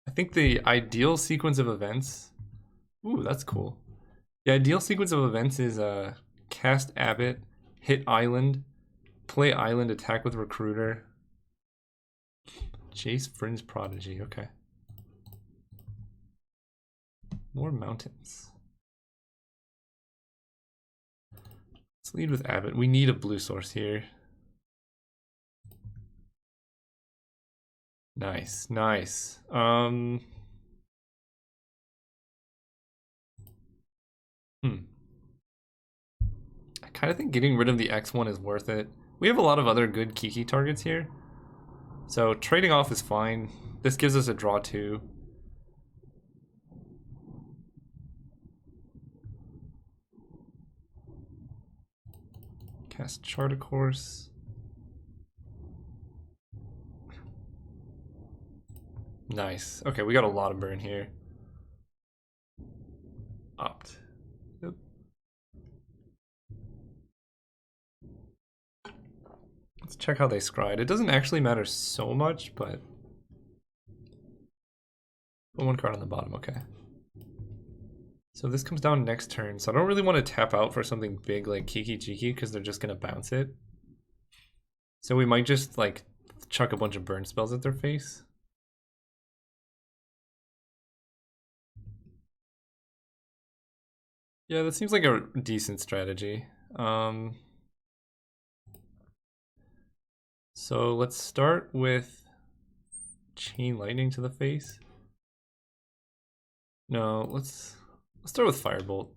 I think the ideal sequence of events... Ooh, that's cool. The ideal sequence of events is cast Abbott, hit Island, play Island, attack with Recruiter. Chase Fringe Prodigy, okay. More mountains. Let's lead with Abbott. We need a blue source here. Nice, nice. I kind of think getting rid of the X1 is worth it. We have a lot of other good Kiki targets here. So trading off is fine. This gives us a draw too. Cast Charter Course. Nice. Okay, we got a lot of burn here. Opt. Yep. Let's check how they scryed. It doesn't actually matter so much, but... Put 1 card on the bottom, okay. So this comes down next turn, so I don't really want to tap out for something big like Kiki Jiki because they're just going to bounce it. So we might just like chuck a bunch of burn spells at their face. Yeah, that seems like a decent strategy. So let's start with Chain Lightning to the face. No, let's start with Firebolt.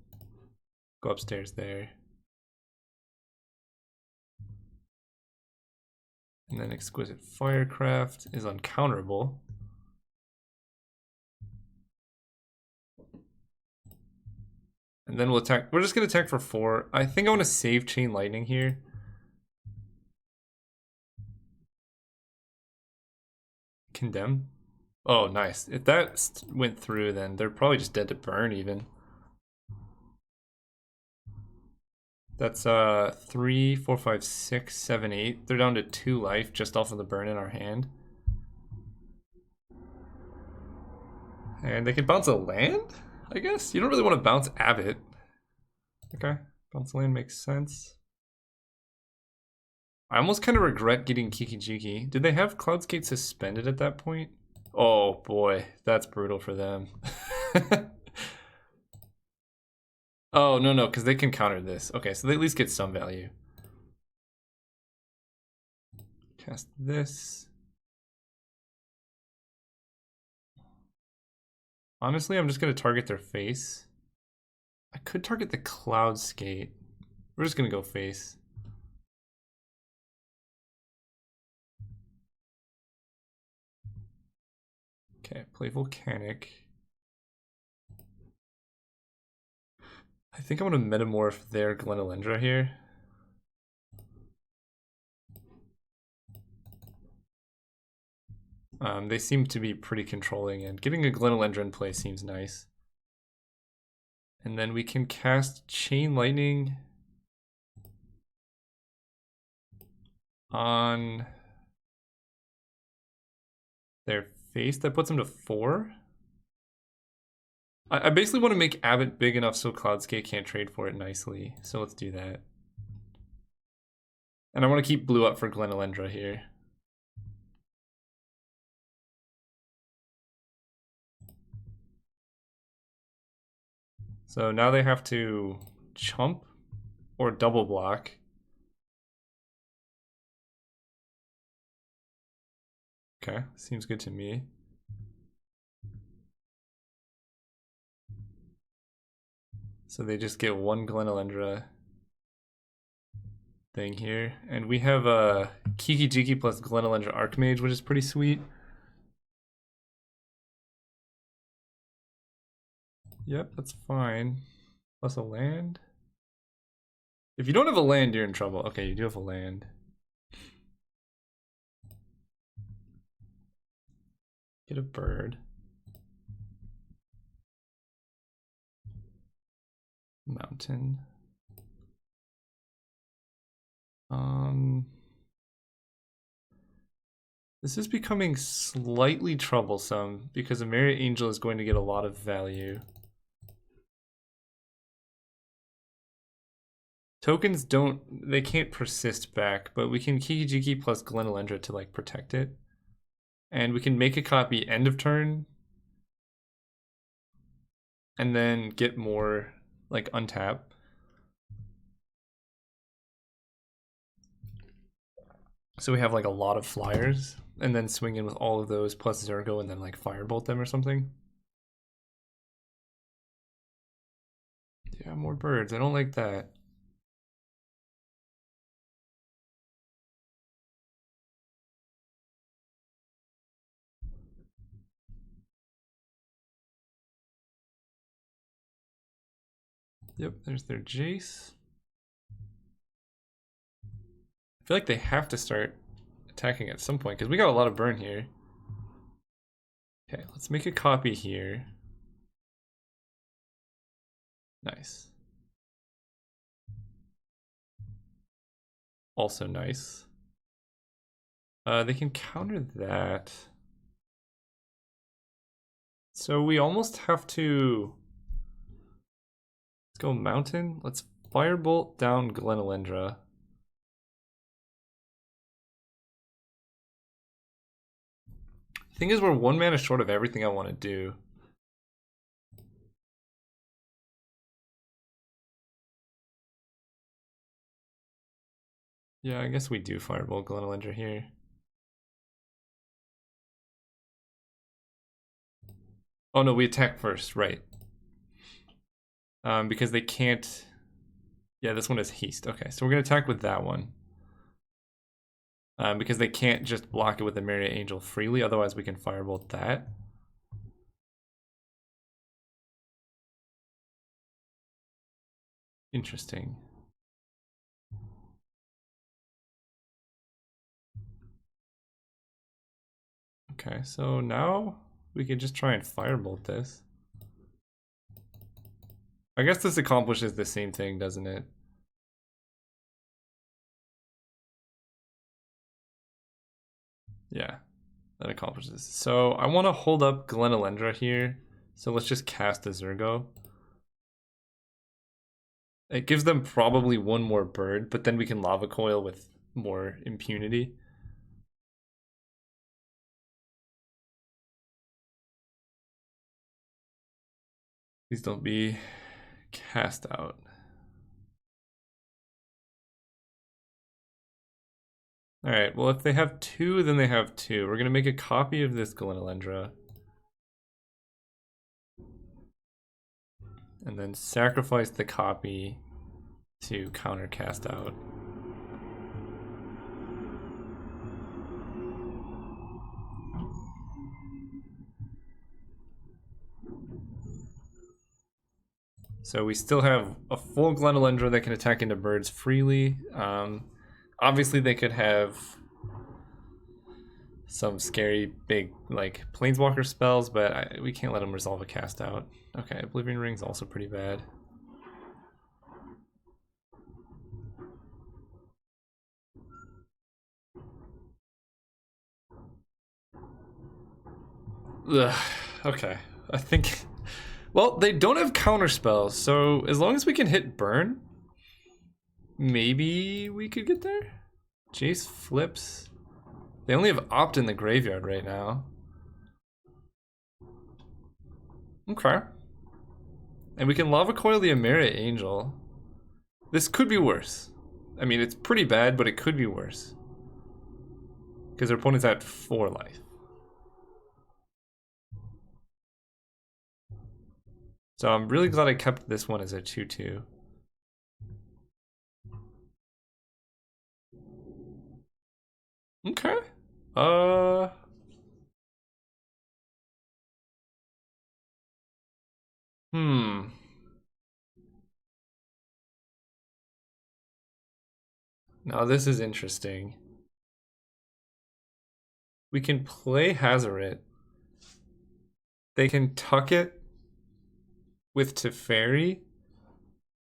Go upstairs there. And then Exquisite Firecraft is uncounterable. And then we'll attack. We're just going to attack for 4. I think I want to save Chain Lightning here. Condemn. Oh, nice. If that went through, then they're probably just dead to burn even. That's 3, 4, 5, 6, 7, 8. They're down to 2 life just off of the burn in our hand. And they can bounce a land, I guess? You don't really want to bounce Abbott. Okay, bounce land makes sense. I almost kind of regret getting Kiki-Jiki. Did they have Cloudskate suspended at that point? Oh boy, that's brutal for them. Oh, no, because they can counter this. Okay, so they at least get some value. Cast this. Honestly, I'm just going to target their face. I could target the Cloudskate. We're just going to go face. Okay, play Volcanic. I think I'm going to Metamorph their Glenelendra here. They seem to be pretty controlling, and getting a Glenelendra in play seems nice. And then we can cast Chain Lightning on their face. That puts them to 4. I basically want to make Abbott big enough so Cloudskate can't trade for it nicely. So let's do that. And I want to keep blue up for Glenelendra here. So now they have to chump or double block. Okay, seems good to me. So they just get one Glenelendra thing here. And we have a Kiki-Jiki plus Glenelendra Archmage, which is pretty sweet. Yep, that's fine. Plus a land. If you don't have a land, you're in trouble. Okay, you do have a land. Get a bird. Mountain. This is becoming slightly troublesome because a Myriad Angel is going to get a lot of value. Tokens they can't persist back, but we can Kiki-Jiki plus Glenelendra to like protect it. And we can make a copy end of turn. And then get more like untap. So we have like a lot of flyers, and then swing in with all of those plus Zergo and then like firebolt them or something. Yeah, more birds. I don't like that. Yep, there's their Jace. I feel like they have to start attacking at some point because we got a lot of burn here. Okay, let's make a copy here. Nice. Also nice. They can counter that. So we almost have to... Let's go Mountain. Let's Firebolt down Glenelendra. Thing is, we're 1 mana short of everything I want to do. Yeah, I guess we do Firebolt Glenelendra here. Oh no, we attack first, right. Because they can't... Yeah, this one is haste. Okay, so we're going to attack with that one. Because they can't just block it with the Myriad Angel freely, otherwise we can Firebolt that. Interesting. Okay, so now we can just try and Firebolt this. I guess this accomplishes the same thing, doesn't it? Yeah, that accomplishes. So I want to hold up Glenelendra here. So let's just cast a Zergo. It gives them probably one more bird, but then we can Lava Coil with more impunity. Please don't be cast out. Alright, well if they have 2, then they have 2. We're gonna make a copy of this Glenelendra. And then sacrifice the copy to counter cast out. So we still have a full Glenelendra that can attack into birds freely. Obviously they could have some scary big like planeswalker spells, but we can't let them resolve a cast out. Okay, Oblivion Ring's also pretty bad. Ugh, okay, I think... Well, they don't have counter spells, so as long as we can hit burn, maybe we could get there? Jace flips. They only have Opt in the graveyard right now. Okay. And we can Lava Coil the Emeria Angel. This could be worse. I mean, it's pretty bad, but it could be worse. Because their opponent's at 4 life. So I'm really glad I kept this one as a 2-2. Okay. Now this is interesting. We can play Hazoret. They can tuck it with Teferi.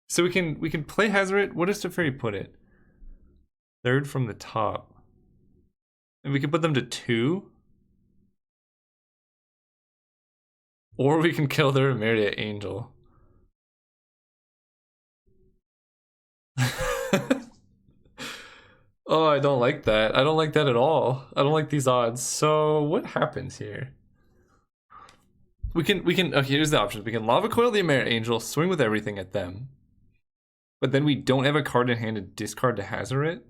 So we can play Hazoret. What does Teferi put it? 3rd from the top. And we can put them to 2. Or we can kill their Emeria Angel. Oh, I don't like that. I don't like that at all. I don't like these odds. So what happens here? We can okay, here's the options. We can Lava Coil the Emeria Angel, swing with everything at them. But then we don't have a card in hand to discard to Hazoret.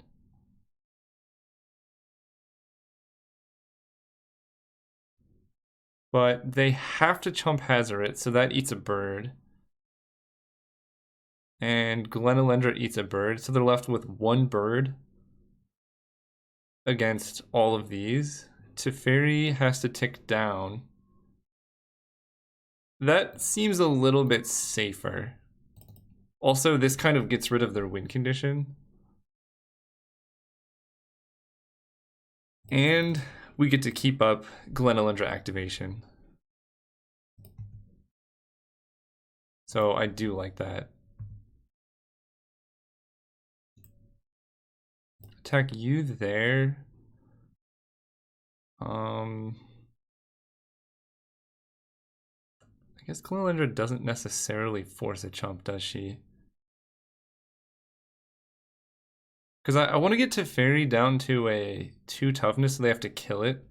But they have to chump Hazoret, so that eats a bird. And Glenelendra eats a bird, so they're left with 1 bird against all of these. Teferi has to tick down. That seems a little bit safer. Also, this kind of gets rid of their win condition. And we get to keep up Glenelendra activation. So I do like that. Attack you there. I guess Glenelendra doesn't necessarily force a chump, does she? Because I want to get Teferi down to a 2 toughness, so they have to kill it.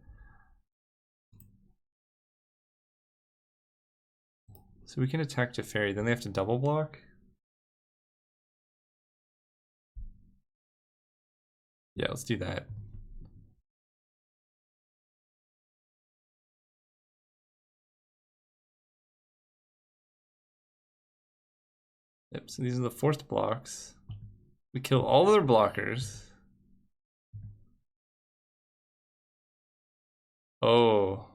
So we can attack Teferi, then they have to double block. Yeah, let's do that. Yep, so these are the forced blocks. We kill all of their blockers. Oh.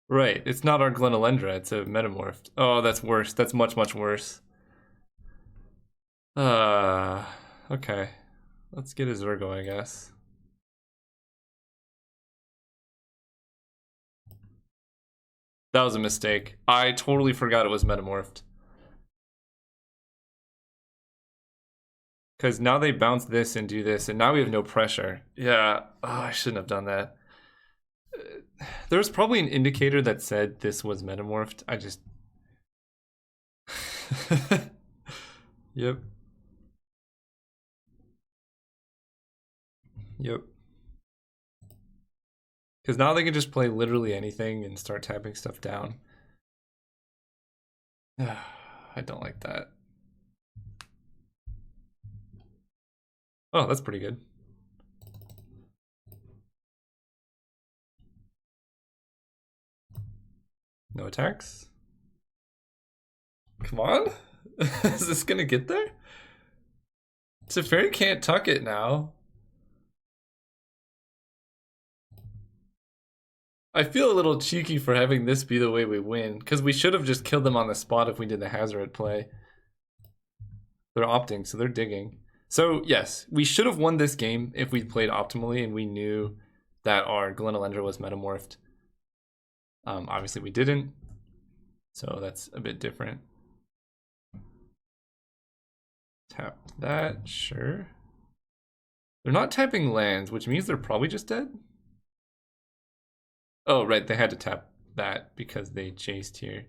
Right, it's not our Glenelendra, it's a Metamorphed. Oh, that's worse. That's much, much worse. Okay. Let's get a Zergo, I guess. That was a mistake. I totally forgot it was Metamorphed. Because now they bounce this and do this, and now we have no pressure. Yeah, I shouldn't have done that. There was probably an indicator that said this was Metamorphed. I just... Yep. Yep. Because now they can just play literally anything and start tapping stuff down. I don't like that. Oh, that's pretty good. No attacks? Come on? Is this gonna get there? Teferi can't tuck it now. I feel a little cheeky for having this be the way we win, because we should have just killed them on the spot if we did the Hazoret play. They're opting, so they're digging. So yes, we should have won this game if we played optimally and we knew that our Glenelendra was metamorphed. Obviously we didn't, so that's a bit different. Tap that, sure. They're not tapping lands, which means they're probably just dead. Oh, right, they had to tap that because they chased here.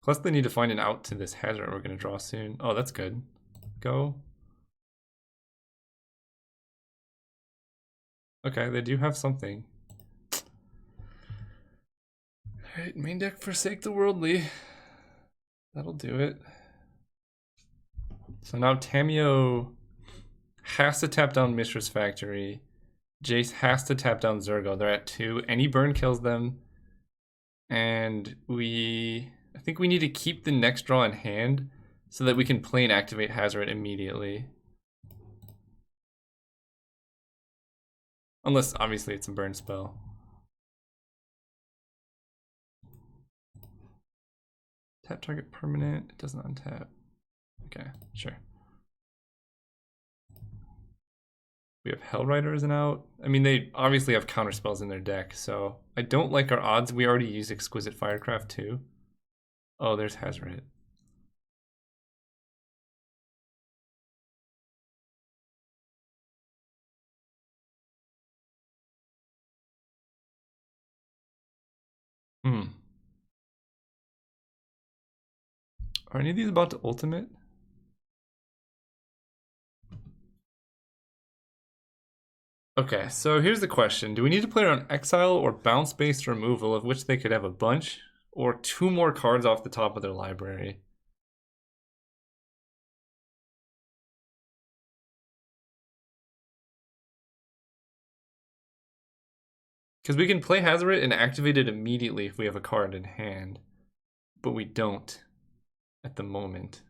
Plus they need to find an out to this hazard we're gonna draw soon. Oh, that's good. Go. Okay, they do have something. Alright, main deck Forsake the Worldly. That'll do it. So now Tamiyo has to tap down Mistress Factory. Jace has to tap down Zergo. They're at 2. Any burn kills them. And I think we need to keep the next draw in hand so that we can play and activate Hazoret immediately. Unless, obviously, it's a burn spell. Tap target permanent. It doesn't untap. Okay, sure. We have Hellrider as an out. I mean, they obviously have counter spells in their deck, so I don't like our odds. We already use Exquisite Firecraft too. Oh, there's Hazoret. Are any of these about to ultimate? Okay, so here's the question. Do we need to play around exile or bounce-based removal, of which they could have a bunch, or 2 more cards off the top of their library? Because we can play Hazoret and activate it immediately if we have a card in hand, but we don't at the moment.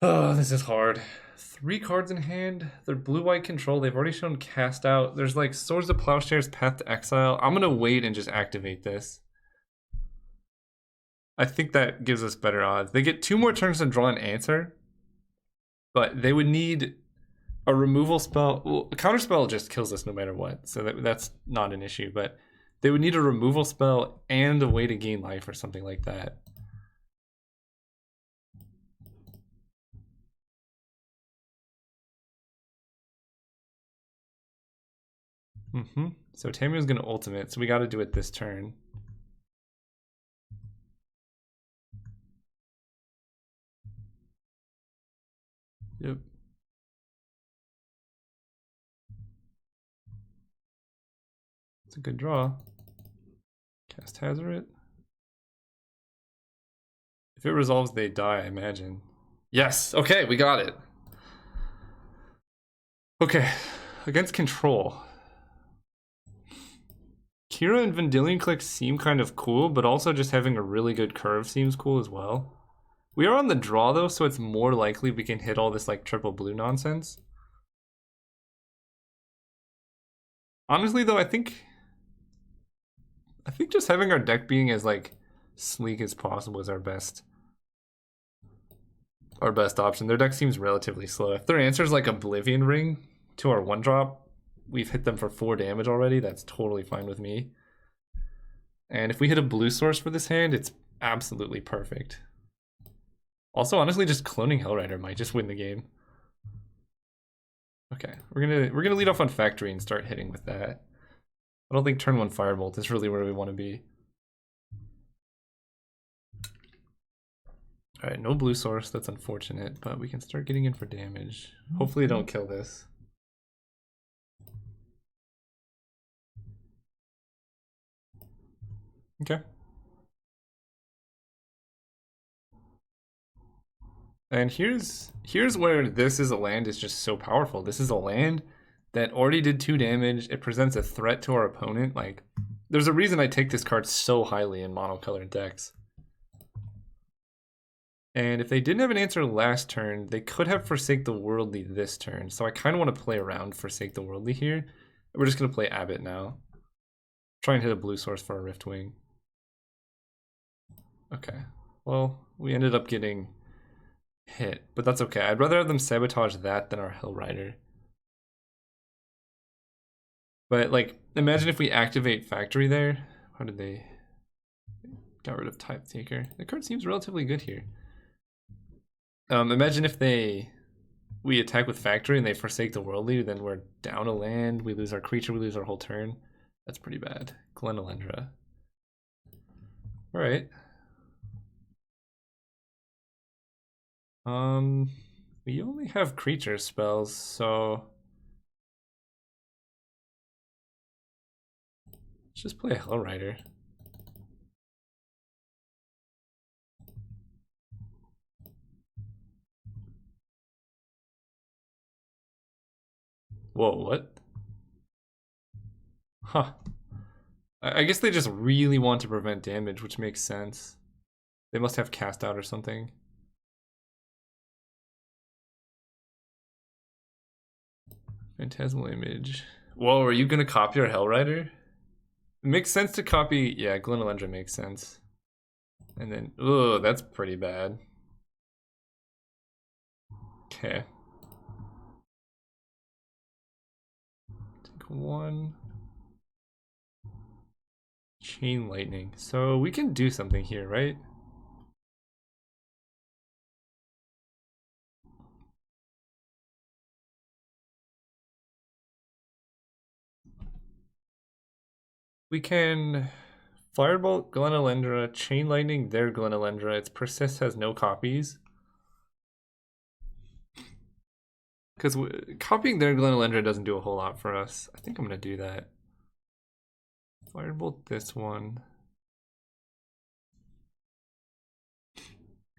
Oh, this is hard. 3 cards in hand. They're blue-white control. They've already shown cast out. There's like Swords of Plowshares, Path to Exile. I'm gonna wait and just activate this. I think that gives us better odds. They get 2 more turns to draw an answer, but they would need a removal spell. Well, a counter spell just kills us no matter what, so that's not an issue, but they would need a removal spell and a way to gain life or something like that. So Tamiyo's gonna ultimate, so we gotta do it this turn. Yep. It's a good draw. Cast Hazoret. If it resolves, they die, I imagine. Yes, okay, we got it. Okay, against control. Kira and Vendilion Click seem kind of cool, but also just having a really good curve seems cool as well. We are on the draw though, so it's more likely we can hit all this like triple blue nonsense. Honestly though, I think just having our deck being as like sleek as possible is our best option. Their deck seems relatively slow. If their answer is like Oblivion Ring to our 1-drop, we've hit them for 4 damage already. That's totally fine with me. And if we hit a blue source for this hand, it's absolutely perfect. Also, honestly, just cloning Hellrider might just win the game. Okay, we're gonna lead off on Factory and start hitting with that. I don't think turn 1 Firebolt is really where we want to be. Alright, no blue source, that's unfortunate, but we can start getting in for damage. Hopefully it don't kill this. Okay. And here's where this is a land is just so powerful. This is a land that already did 2 damage. It presents a threat to our opponent. Like, there's a reason I take this card so highly in monocolored decks. And if they didn't have an answer last turn, they could have Forsake the Worldly this turn. So I kind of want to play around Forsake the Worldly here. We're just going to play Abbott now. Try and hit a blue source for a Riftwing. Okay. Well, we ended up getting hit, but that's okay. I'd rather have them sabotage that than our Hell Rider. But, like, imagine if we activate Factory there. How did they... Got rid of Type Taker. The card seems relatively good here. Imagine if we attack with Factory and they Forsake the Worldly, then we're down a land, we lose our creature, we lose our whole turn. That's pretty bad. Glenalendra. Alright. We only have creature spells, so... Let's just play a Hell Rider. Whoa, what? Huh. I guess they just really want to prevent damage, which makes sense. They must have cast out or something. Phantasmal Image. Whoa, are you gonna copy our Hell Rider? It makes sense to copy, yeah, Glenalendra makes sense. And then, ugh, that's pretty bad. Okay. Take 1. Chain Lightning. So we can do something here, right? We can Firebolt Glenalendra, Chain Lightning their Glenalendra. Its Persist has no copies. Because copying their Glenalendra doesn't do a whole lot for us. I think I'm going to do that. Firebolt this one.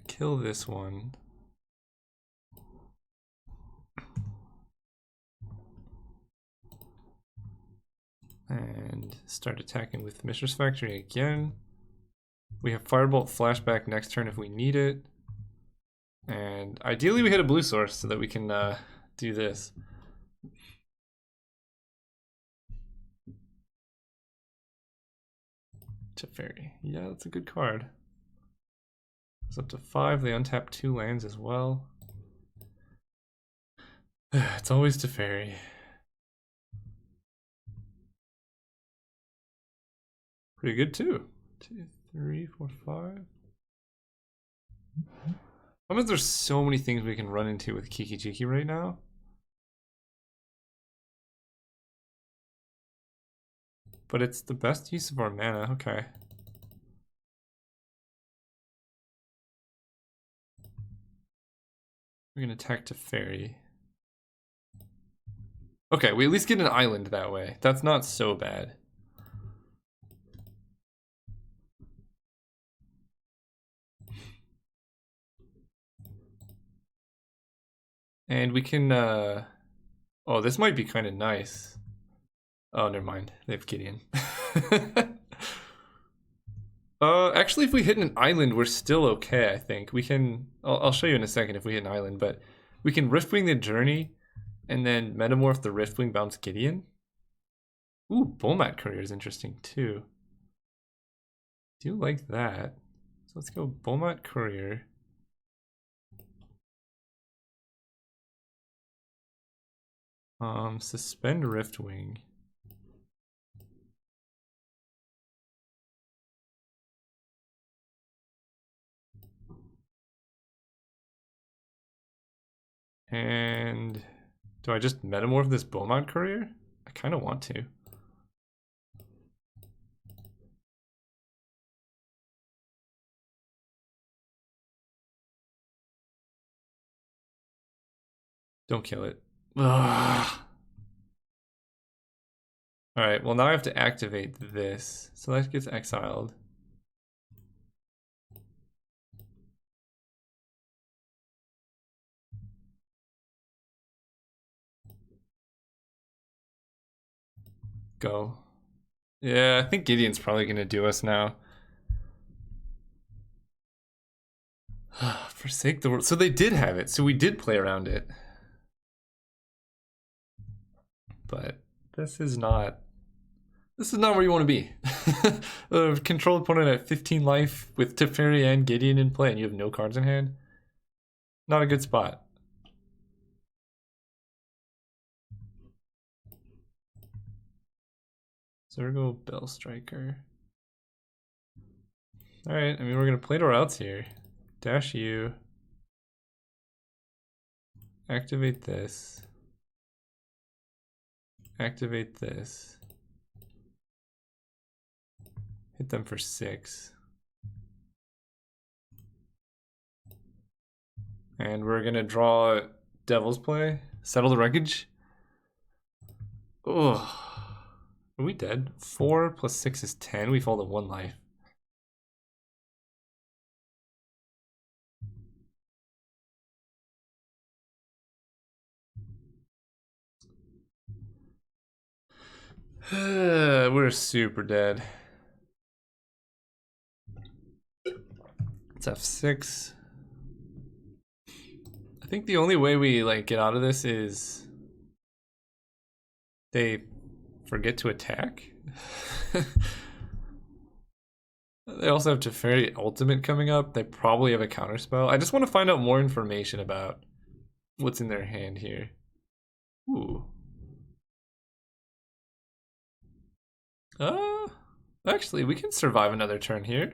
Kill this one. And start attacking with Mishra's Factory again. We have Firebolt flashback next turn if we need it. And ideally we hit a blue source so that we can do this. Teferi. Yeah, that's a good card. It's up to 5. They untap 2 lands as well. It's always Teferi. Pretty good too. 2, 3, 4, 5. How there's so many things we can run into with Kiki Jiki right now. But it's the best use of our mana. Okay. We're gonna attack Teferi. Okay, we at least get an island that way. That's not so bad. And we can, oh, this might be kind of nice. Oh, never mind. They have Gideon. Actually, if we hit an island, we're still okay, I think. We can, I'll show you in a second if we hit an island, but we can Riftwing the Journey and then Metamorph the Riftwing, bounce Gideon. Ooh, Bulmat Courier is interesting too. Do like that. So let's go Bulmat Courier. Suspend Riftwing. And do I just Metamorph this Beaumont Courier? I kind of want to. Don't kill it. Ugh. Alright, well now I have to activate this. So that gets exiled. Go. Yeah, I think Gideon's probably gonna do us now. Forsake the world. So they did have it. So we did play around it. But this is not where you want to be. A controlled opponent at 15 life with Teferi and Gideon in play and you have no cards in hand. Not a good spot. Zergo Bell Striker. Alright, I mean we're gonna play to our outs here. Dash you. Activate this. Activate this. Hit them for 6. And we're gonna draw Devil's Play. Settle the Wreckage. Ugh. Are we dead? 4 plus 6 is 10. We fall to 1 life. We're super dead. It's F6. I think the only way we like get out of this is they forget to attack. They also have Teferi Ultimate coming up. They probably have a counterspell. I just want to find out more information about what's in their hand here. Ooh. Actually, we can survive another turn here.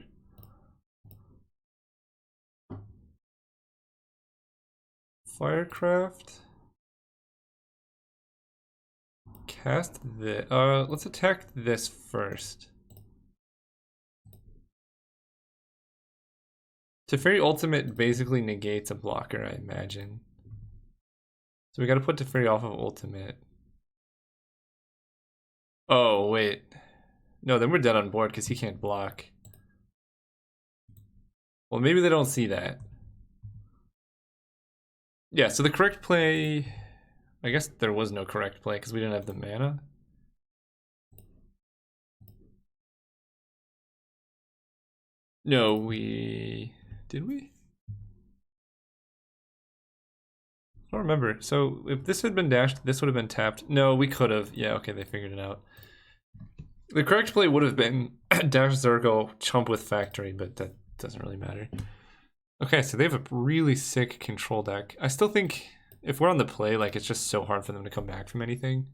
Firecraft. Cast this. Let's attack this first. Teferi Ultimate basically negates a blocker, I imagine. So we gotta put Teferi off of Ultimate. Oh, wait. No, then we're dead on board because he can't block. Well, maybe they don't see that. Yeah, so the correct play... I guess there was no correct play because we didn't have the mana. No, we... Did we? I don't remember. So if this had been dashed, this would have been tapped. No, we could have. Yeah, okay, they figured it out. The correct play would have been dash Zergo, chump with Factory, but that doesn't really matter. Okay, so they have a really sick control deck. I still think if we're on the play, like it's just so hard for them to come back from anything.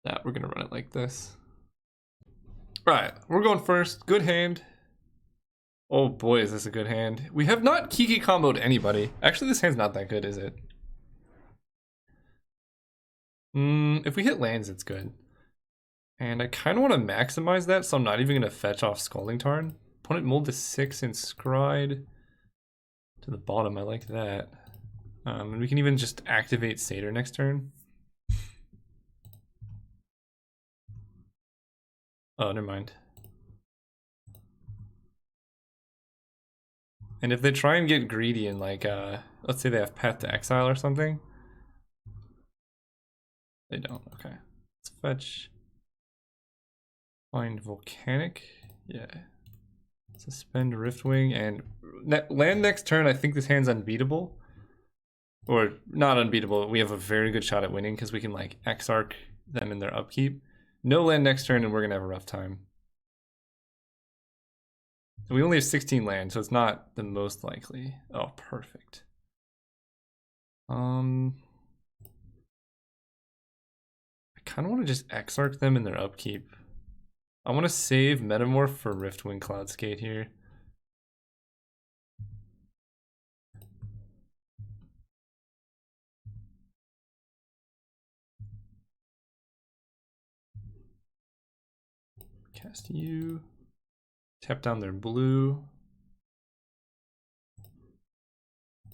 That we're gonna run it like this. Alright, we're going first. Good hand. Oh boy, is this a good hand. We have not Kiki comboed anybody. Actually, this hand's not that good, is it? If we hit lands, it's good. And I kind of want to maximize that, so I'm not even going to fetch off Scalding Tarn. Opponent mulled to 6 and scryed to the bottom. I like that. And we can even just activate Satyr next turn. Oh, never mind. And if they try and get greedy and like, let's say they have Path to Exile or something. They don't, okay. Let's fetch. Find Volcanic, yeah. Suspend Riftwing, and land next turn. I think this hand's unbeatable. Or not unbeatable, we have a very good shot at winning because we can like X-Arc them in their upkeep. No land next turn and we're gonna have a rough time. We only have 16 land, so it's not the most likely. Oh, perfect. I kind of want to just X-Arc them in their upkeep. I want to save Metamorph for Riftwing Cloudskate here. Cast you. Tap down their blue.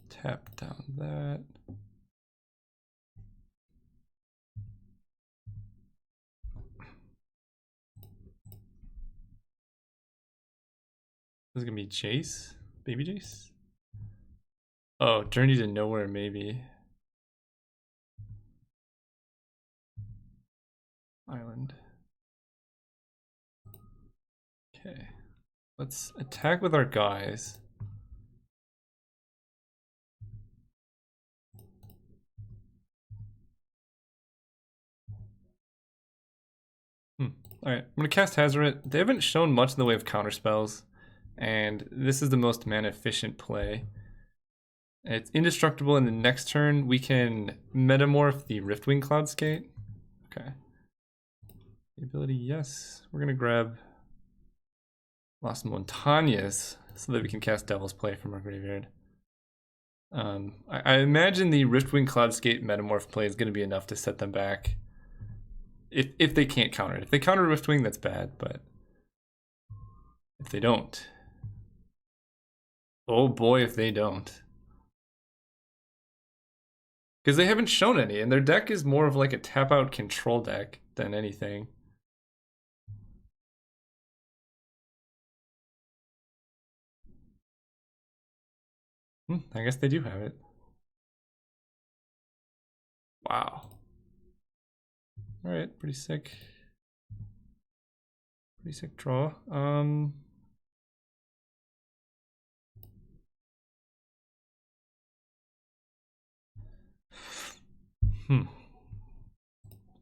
Tap down that. This is gonna be Jace? Baby Jace? Oh, Journey to Nowhere, maybe. Island. Okay. Let's attack with our guys. Alright, I'm gonna cast Hazoret. They haven't shown much in the way of counter spells, and this is the most mana efficient play. It's indestructible, and the next turn we can metamorph the Riftwing Cloudskate. Okay. The ability, yes. We're gonna grab Las Montañas so that we can cast Devil's Play from our graveyard. I imagine the Riftwing Cloudskate metamorph play is gonna be enough to set them back. If they can't counter it. If they counter Riftwing, that's bad, but if they don't. Oh boy, if they don't. Because they haven't shown any, and their deck is more of like a tap-out control deck than anything. I guess they do have it. Wow. Alright, pretty sick. Pretty sick draw.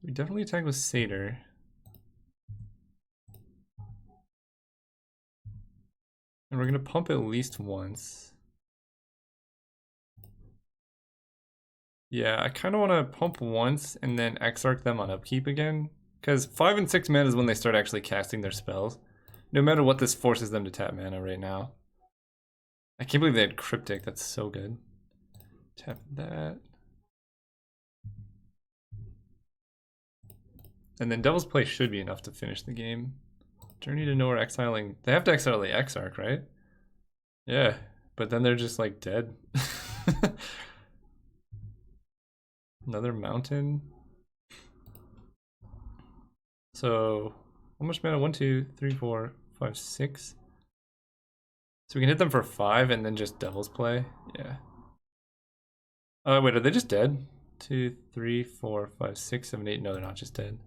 We definitely attack with Satyr. And we're gonna pump at least once. Yeah, I kind of want to pump once and then Exarch them on upkeep again. Because 5 and 6 mana is when they start actually casting their spells. No matter what, this forces them to tap mana right now. I can't believe they had Cryptic, that's so good. Tap that. And then Devil's Play should be enough to finish the game. Journey to Nowhere exiling. They have to exile the Exarch, right? Yeah, but then they're just like dead. Another mountain. So, how much mana? 1, 2, 3, 4, 5, 6. So we can hit them for 5 and then just Devil's Play. Yeah. Wait, are they just dead? 2, 3, 4, 5, 6, 7, 8. No, they're not just dead.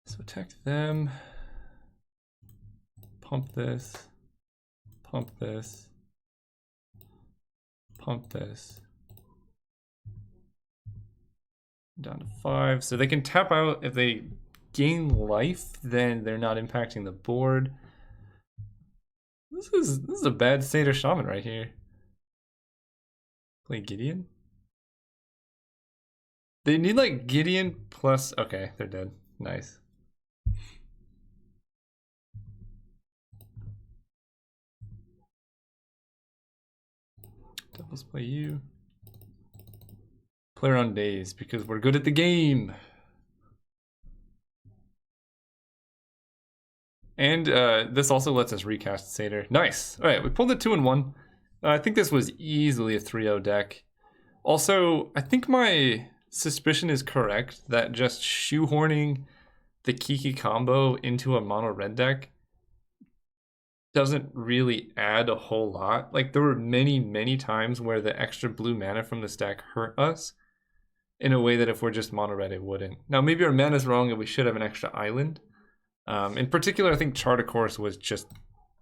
So attack them. Pump this. Pump this. Pump this. Down to 5. So they can tap out if they gain life, then they're not impacting the board. This is a bad Satyr Shaman right here. Play Gideon? They need like Gideon plus... Okay, they're dead. Nice. Devil's Play you. Play around days because we're good at the game. And this also lets us recast Satyr. Nice. All right, we pulled a 2-1. I think this was easily a 3-0 deck. Also, I think my suspicion is correct that just shoehorning the Kiki combo into a mono red deck doesn't really add a whole lot. Like, there were many times where the extra blue mana from this deck hurt us in a way that if we're just mono red, it wouldn't. Now, maybe our mana's wrong and we should have an extra island. In particular, I think Chart a Course was just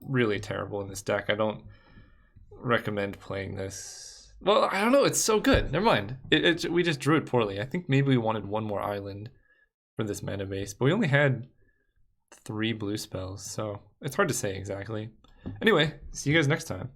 really terrible in this deck. I don't recommend playing this. Well, I don't know. It's so good. Never mind. We just drew it poorly. I think maybe we wanted one more island for this mana base, but we only had 3 blue spells, so it's hard to say exactly. Anyway, see you guys next time.